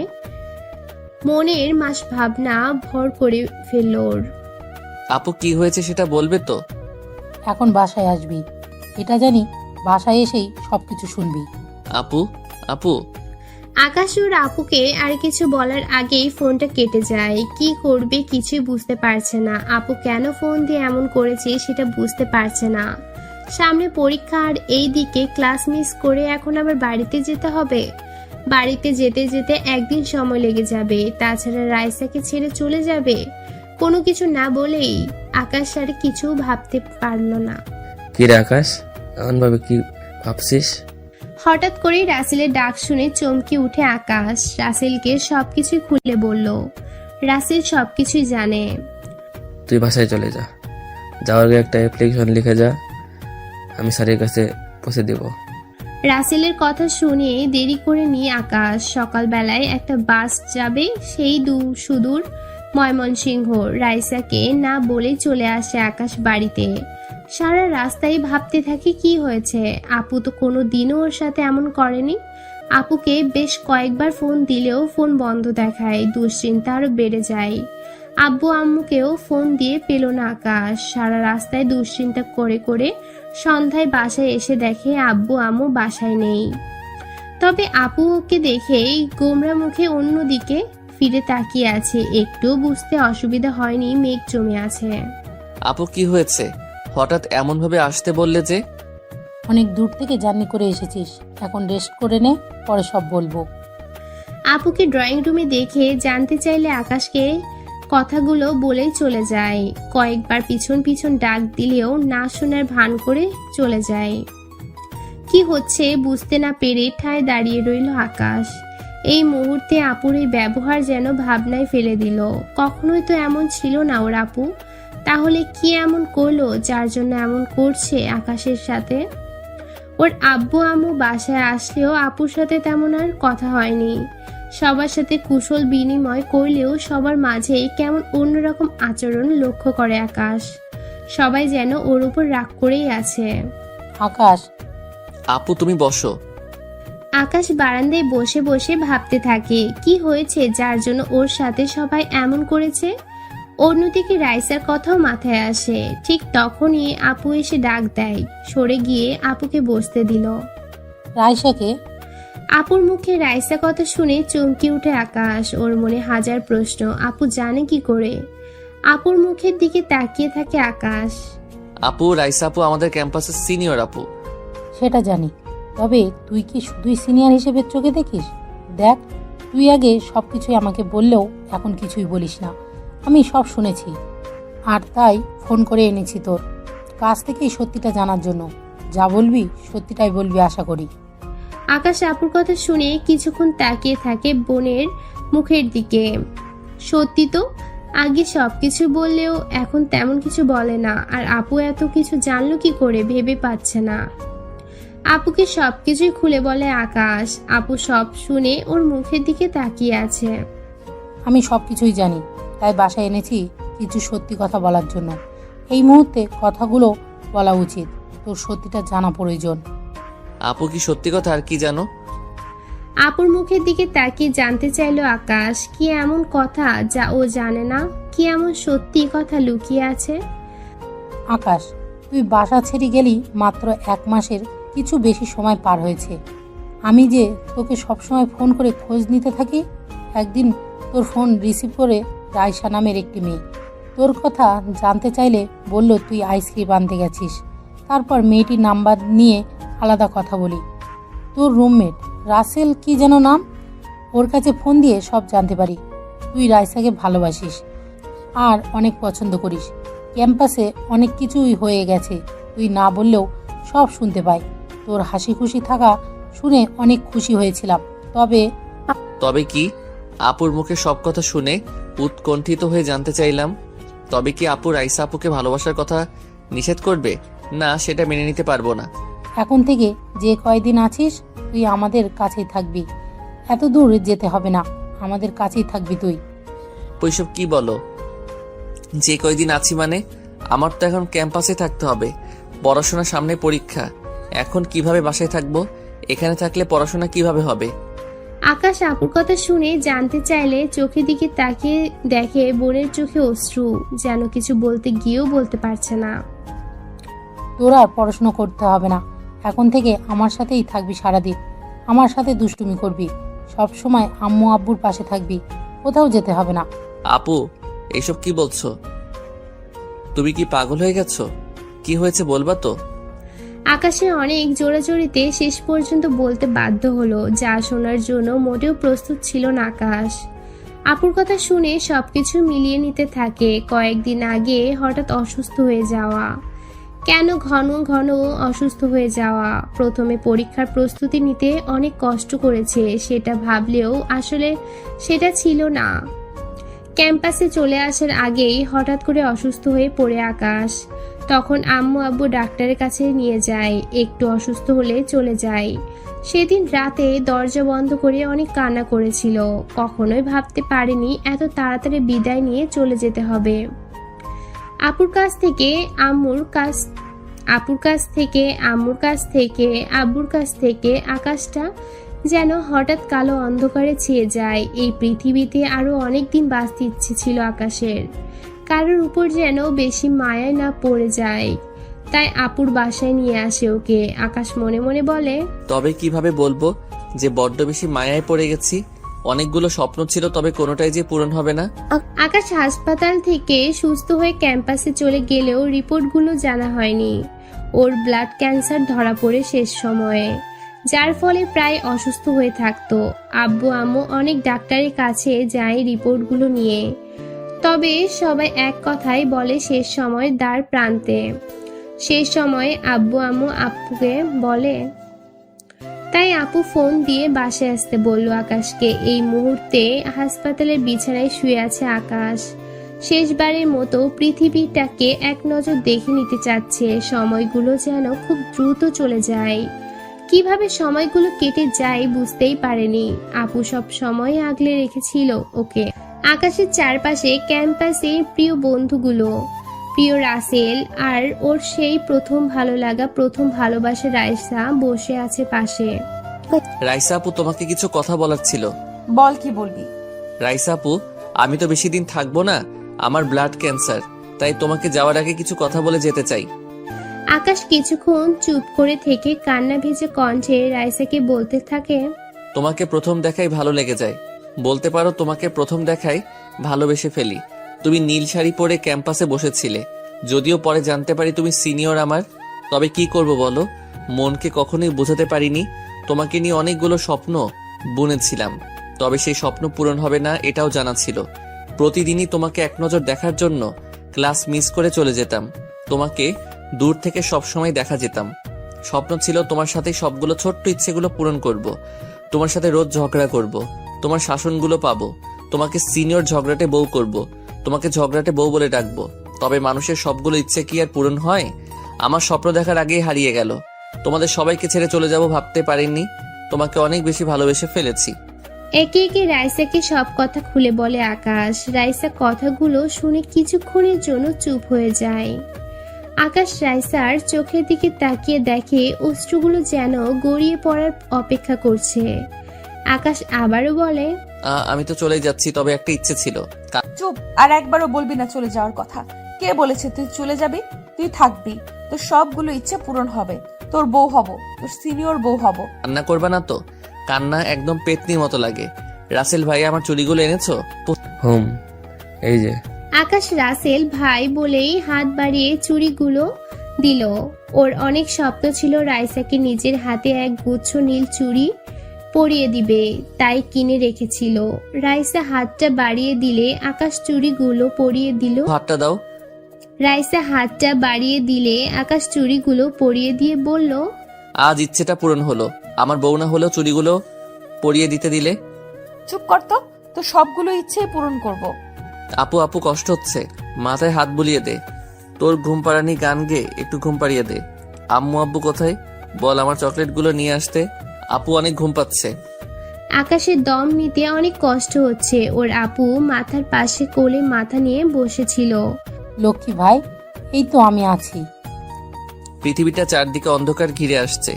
মনের মাস ভাবনা ভর করে ফেলল ওর। আপু কি হয়েছে সেটা বলবে তো? এখন বাসায় আসবি, এটা জানি। বাসায় এসেই সবকিছু শুনবি। আপু আপু। আকাশ ওর আপুকে আর কিছু বলার আগেই ফোনটা কেটে যায়। কি করবে কিছুই বুঝতে পারছে না। আপু কেন ফোন দিয়ে এমন করেছে সেটা বুঝতে পারছে না। সামনে পরীক্ষা আর এই দিকে ক্লাস মিস করে এখন আবার বাড়িতে যেতে হবে। বাড়িতে যেতে যেতে একদিন সময় লেগে যাবে। তাছাড়া রাইসাকে ছেড়ে চলে যাবে। কোনো কিছু না বলেই আকাশ আর কিছু ভাবতে পারল না। কি রে আকাশ, এমনভাবে কি ভাবছিস? হঠাৎ করেই রাসেলের ডাক শুনে চমকে উঠে আকাশ। রাসেলকে সবকিছু খুলে বলল। রাসেল সবকিছুই জানে। তুই বাসায় চলে যা, যাওয়ার আগে একটা অ্যাপ্লিকেশন লিখে যা, আমি স্যারের কাছে পৌঁছে দেব। রাসেলের কথা শুনে দেরি করে নিয়ে আকাশ। সকালবেলায় একটা বাস যাবে সেই সুদূর ময়মনসিংহ। রাইসাকে না বলে চলে আসে আকাশ বাড়িতে। সারা রাস্তায় ভাবতে থাকে কি হয়েছে। আপু তো কোনো দিনও ওর সাথে এমন করেনি। আপুকে বেশ কয়েকবার ফোন দিলেও ফোন বন্ধ দেখায়। দুশ্চিন্তা আরো বেড়ে যায়। আব্বু আম্মুকেও ফোন দিয়ে পেল না আকাশ। সারা রাস্তায় দুশ্চিন্তা করে করে সন্ধ্যায় বাসায় এসে দেখে আব্বু আম্মু বাসায় নেই। তবে আপু ওকে দেখেই গোমরা মুখে অন্যদিকে ফিরে তাকিয়ে আছে। একটুও বুঝতে অসুবিধা হয়নি মেঘ জমে আছে। আপু কি হয়েছে? হঠাৎ এমন ভাবে আসতে বললে যে? অনেক দূর থেকে জার্নি করে এসেছিস, এখন রেস্ট করে নে, পরে সব বলবো। আপুকে ড্রয়িং রুমে দেখে জানতে চাইলে আকাশকে কথাগুলো বলেই চলে যায়। কয়েকবার পিছন পিছন ডাক দিলেও না শোনার ভান করে চলে যায়। কি হচ্ছে বুঝতে না পেরে ঠায় দাঁড়িয়ে রইল আকাশ। এই মুহূর্তে আপুর এই ব্যবহার যেন ভাবনায় ফেলে দিল। কখনোই তো এমন ছিল না ওর আপু। তাহলে কি এমন করলো যার জন্য এমন করছে আকাশের সাথে? ওর আব্বু আম্মু বাসায় আসলেও আপুর সাথে তেমন আর কথা হয়নি। সবার সাথে কুশল বিনিময় করলেও সবার মাঝেই কেমন অন্যরকম আচরণ লক্ষ্য করে আকাশ। সবাই যেন ওর উপর রাগ করেই আছে। আকাশ। আপু তুমি বসো। আকাশ বারান্দায় বসে বসে ভাবতে থাকে কি হয়েছে যার জন্য ওর সাথে সবাই এমন করেছে। অন্যদিকে রাইসার কথাও মাথায় আসে। ঠিক তখনই আপু এসে ডাক দেয়। সরে গিয়ে আপুকে বসতে দিল। রাইসাকে? আপুর মুখে রাইসা কথা শুনে চমকে উঠে আকাশ। ওর মনে হাজার প্রশ্ন। আপু জানে কি করে? আপুর মুখের দিকে তাকিয়ে থাকে আকাশ। আপু রাইসা আপু আমাদের ক্যাম্পাসের সিনিয়র আপু। সেটা জানি, তবে তুই কি শুধুই সিনিয়র হিসেবে চোখে দেখিস? দেখ, তুই আগে সবকিছুই আমাকে বললেও এখন কিছুই বলিস না। আমি সব শুনেছি, আর তাই ফোন করে এনেছি তোর কাছ থেকেই সত্যিটা জানার জন্য। যা বলবি সত্যিটাই বলবি আশা করি। আকাশ আপুর কথা শুনে কিছুক্ষণ তাকিয়ে থাকে বোনের মুখের দিকে। সত্যি তো, আগে সবকিছু বললেও এখন তেমন কিছু বলে না। আর আপু এত কিছু জানলো কি করে ভেবে পাচ্ছে না। আপুকে সবকিছুই খুলে বলে আকাশ। আপু সব শুনে ওর মুখের দিকে তাকিয়ে আছে। আমি সবকিছুই জানি, তাই বাসায় এনেছি কিছু সত্যি কথা বলার জন্য। এই মুহূর্তে কথাগুলো বলা উচিত, তোর সত্যিটা জানা প্রয়োজন। আপু কি সত্যি কথা আর কি জানো? আপুর মুখের দিকে তাকিয়ে জানতে চাইলো আকাশ, কি এমন কথা যা ও জানে না? কি এমন সত্যি কথা লুকিয়ে আছে? আকাশ, তুই বাসা ছেড়ে গেলি মাত্র 1 মাসের কিছু বেশি সময় পার হয়েছে। আমি যে তোকে সবসময় ফোন করে খোঁজ নিতে থাকি, একদিন তোর ফোন রিসিভ করে রাইসা নামের একটি মেয়ে তোর কথা জানতে চাইলে বলল তুই আইসক্রিম আনতে গেছিস। তারপর মেয়েটির নাম্বার নিয়ে আলাদা কথা বলি। তোর রুমমেট রাসেল কি যেন নাম, ওর কাছে ফোন দিয়ে সব জানতে পারি। তুই রাইসাকে ভালোবাসিস আর অনেক পছন্দ করিস। ক্যাম্পাসে অনেক কিছুই হয়ে গেছে, তুই না বললেও সব শুনতে পাই। তোর হাসি খুশি থাকা শুনে অনেক খুশি হয়েছিলাম। তবে কি? আপুর মুখে সব কথা শুনে উৎকণ্ঠিত হয়ে জানতে চাইলাম, তবে কি আপু রাইসা আপুকে ভালোবাসার কথা নিষেধ করবে? না, সেটা মেনে নিতে পারবো না। এখন থেকে যে কয়দিন আছিস তুই আমাদের কাছেই থাকবি, এত দূর যেতে হবে না, আমাদের কাছেই থাকবি তুই। ওইসব কি বলো? যে কয়দিন আছি মানে? আমার তো এখন ক্যাম্পাসে থাকতে হবে, পড়াশোনার সামনে পরীক্ষা। এখন কিভাবে বাসায় থাকবো? এখানে থাকলে পড়াশোনা কিভাবে হবে? আকাশ আপুর কথা শুনে জানতে চাইলে চোখের দিকে তাকিয়ে দেখে বোনের চোখে অশ্রু, যেন কিছু বলতে গিয়েও বলতে পারছে না। তোর আর পড়াশোনা করতে হবে না, এখন থেকে আমার সাথেই থাকবি সারাদিন, আমার সাথে দুষ্টুমি করবি, সব সময় আম্মু আব্বুর পাশে থাকবি, কোথাও যেতে হবে না। আপু, এইসব কি বলছো? তুমি কি পাগল হয়ে গেছো? কি হয়েছে বলবা তো? আকাশে অনেক জোরাজোরিতে শেষ পর্যন্ত বলতে বাধ্য হলো, যা শোনার জন্য মোটেও প্রস্তুত ছিল না আকাশ। আপুর কথা শুনে সবকিছু মিলিয়ে নিতে থাকে। কয়েকদিন আগে হঠাৎ অসুস্থ হয়ে যাওয়া, কেন ঘন ঘন অসুস্থ হয়ে যাওয়া, প্রথমে পরীক্ষার প্রস্তুতি নিতে অনেক কষ্ট করেছে সেটা ভাবলেও আসলে সেটা ছিল না। ক্যাম্পাসে চলে আসার আগেই হঠাৎ করে অসুস্থ হয়ে পড়ে আকাশ। তখন আম্মু আব্বু ডাক্তারের কাছে নিয়ে যায়, একটু অসুস্থ হলে চলে যায়। সেদিন রাতে দরজা বন্ধ করে অনেক কান্না করেছিল, কখনোই ভাবতে পারেনি এত তাড়াতাড়ি বিদায় নিয়ে চলে যেতে হবে। আপুর কাছ থেকে আব্বুর কাছ থেকে আকাশটা যেন হঠাৎ কালো অন্ধকারে ছেয়ে যায়। এই পৃথিবীতে আরো অনেক দিন বাঁচতে ইচ্ছে ছিল আকাশের, কারোর উপর যেন বেশি মায়ায় না পড়ে যায়। তাই আপুর বাসায় নিয়ে আসে ওকে। আকাশ মনে মনে বলে, তবে কিভাবে বলবো যে বড্ড বেশি মায়ায় পড়ে গেছি? অনেকগুলো স্বপ্ন ছিল, তবে কোনোটাই যে পূরণ হবে না। আকাশ হাসপাতাল থেকে সুস্থ হয়ে ক্যাম্পাসে চলে গেলেও রিপোর্টগুলো জানা হয়নি। ওর ব্লাড ক্যান্সার ধরা পড়ে শেষ সময়ে, যার ফলে প্রায় অসুস্থ হয়ে থাকতো। আব্বু আম্মু অনেক ডাক্তারের কাছে যায় রিপোর্টগুলো নিয়ে, তবে সবাই এক কথাই বলে শেষ সময় দ্বার প্রান্তে। শেষ সময়ে আব্বু আম্মু আপুকে বলে, তাই আপু ফোন দিয়ে বাসায় আসতে বলল আকাশকে। এই মুহূর্তে হাসপাতালের বিছানায় শুয়ে আছে আকাশ। শেষবারের মতো পৃথিবীটাকে এক নজর দেখে নিতে চাচ্ছে। সময়গুলো যেন খুব দ্রুত চলে যায়, কিভাবে সময়গুলো কেটে যায় বুঝতেই পারেনি। আপু সব সময় আগলে রেখেছিল ওকে। আকাশের চারপাশে ক্যাম্পাসে প্রিয় বন্ধুগুলো, প্রিয় রাসেল আর ওর সেই প্রথম ভালো লাগা, প্রথম ভালোবাসা রাইসা বসে আছে পাশে। রাইসা আপু, তোমাকে কিছু কথা বলার ছিল। বল, কি বলবি? রাইসা আপু, আমি তো বেশি দিন থাকবো না, আমার ব্লাড ক্যান্সার, তাই তোমাকে যাওয়ার আগে কিছু কথা বলে যেতে চাই। আকাশ কিছুক্ষণ চুপ করে থেকে কান্না ভেজে কণ্ঠে রাইসাকে বলতে থাকে, তোমাকে প্রথম দেখাই ভালো লেগে যায়, বলতে পারো তোমাকে প্রথম দেখাই ভালোবেসে ফেলি। তুমি নীল শাড়ি পরে ক্যাম্পাসে বসেছিলে, যদিও পরে জানতে পারি তুমি সিনিয়র আমার। তবে কি করব বলো, মনকে কখনোই বোঝাতে পারিনি। তোমাকে নিয়ে অনেকগুলো স্বপ্ন বুনেছিলাম, তবে সেই স্বপ্ন পূরণ হবে না এটাও জানা ছিল। প্রতিদিনই তোমাকে এক নজর দেখার জন্য ক্লাস মিস করে চলে যেতাম, তোমাকে দূর থেকে সবসময় দেখা যেতাম। স্বপ্ন ছিল তোমার সাথে সবগুলো ছোট্ট ইচ্ছেগুলো পূরণ করব, তোমার সাথে রোজ ঝগড়া করব, তোমার শাসনগুলো পাবো, তোমাকে সিনিয়র ঝগড়াটে বউ করব, তোমাকে ঝগড়াটে বউ বলে ডাকবো। তবে মানুষের সবগুলো ইচ্ছে কি আর পূরণ হয়? আমার স্বপ্ন দেখার আগেই হারিয়ে গেল। তোমাদের সবাইকে ছেড়ে চলে যাব ভাবতে পারিনি, তোমাকে অনেক বেশি ভালোবেসে ফেলেছি। একে একে রাইসাকে সব কথা খুলে বলে আকাশ। রাইসা কথাগুলো শুনে কিছুক্ষণের জন্য চুপ হয়ে যায়। আকাশ রাইসার চোখের দিকে তাকিয়ে দেখে অশ্রুগুলো যেন গড়িয়ে পড়ার অপেক্ষা করছে। আকাশ আবারও বলে, আমি তো চলেই যাচ্ছি, তবে একটা ইচ্ছে ছিল। চুপ, আর একবারও বলবি না চলে যাওয়ার কথা। কে বলেছে তুই চলে যাবি? তুই থাকবি, তোর সবগুলো ইচ্ছে পূরণ হবে। তোর বউ হব, তোর সিনিয়র বউ হব। কান্না করবা না তো? কান্না একদম পেতনির মতো লাগে। রাসেল ভাই, আমার চুড়িগুলো এনেছো? হুম, এই যে। আকাশ রাসেল ভাই বলেই হাত বাড়িয়ে চুড়িগুলো দিল। ওর অনেক স্বপ্ন ছিল রাইসাকে নিজের হাতে এক গুচ্ছ নীল চুড়ি পরিয়ে দিবে, তাই কিনে রেখেছিল। রাইসা হাতটা বাড়িয়ে দিলে আকাশ চুড়িগুলো পরিয়ে দিল। হাতটা দাও। রাইসা হাতটা বাড়িয়ে দিলে আকাশ চুড়িগুলো পরিয়ে দিয়ে বলল, আজ ইচ্ছেটা পূরণ হলো। আমার বউ না হলেও চুড়িগুলো পরিয়ে দিতে দিলে। চুপ কর তো, তোর সবগুলো ইচ্ছে পূরণ করব। আপু আপু, কষ্ট হচ্ছে, মাথায় হাত বুলিয়ে দে। তোর ঘুম পাড়ানি গান গেয়ে একটু ঘুম পাড়িয়ে দে। আম্মু আব্বু কোথায়? বল আমার চকলেটগুলো নিয়ে আসতে। আপু অনেক ঘুম পাচ্ছে। আকাশের দম নিতে অনেক কষ্ট হচ্ছে। ওর আপু মাথার পাশে কোলে মাথা নিয়ে বসেছিল। লক্ষ্মী ভাই, এই তো আমি আছি। পৃথিবীটা চারদিকে অন্ধকার ঘিরে আসছে।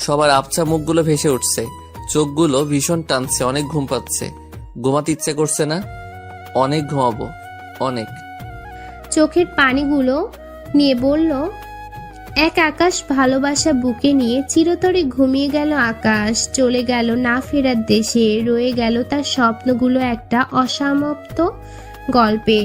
সবার আবছা মুখগুলো ভেসে উঠছে, চোখগুলো ভীষণ টানছে, অনেক ঘুম পাচ্ছে। ঘুমাতে ইচ্ছে করছে না? অনেক ঘুমাবো, অনেক। চোখের পানিগুলো নিয়ে বলল, এক আকাশ ভালোবাসা বুকে নিয়ে চিরতরে ঘুমিয়ে গেল আকাশ। চলে গেল না ফেরার দেশে, রয়ে গেল তার স্বপ্নগুলো একটা অসমাপ্ত গল্পে।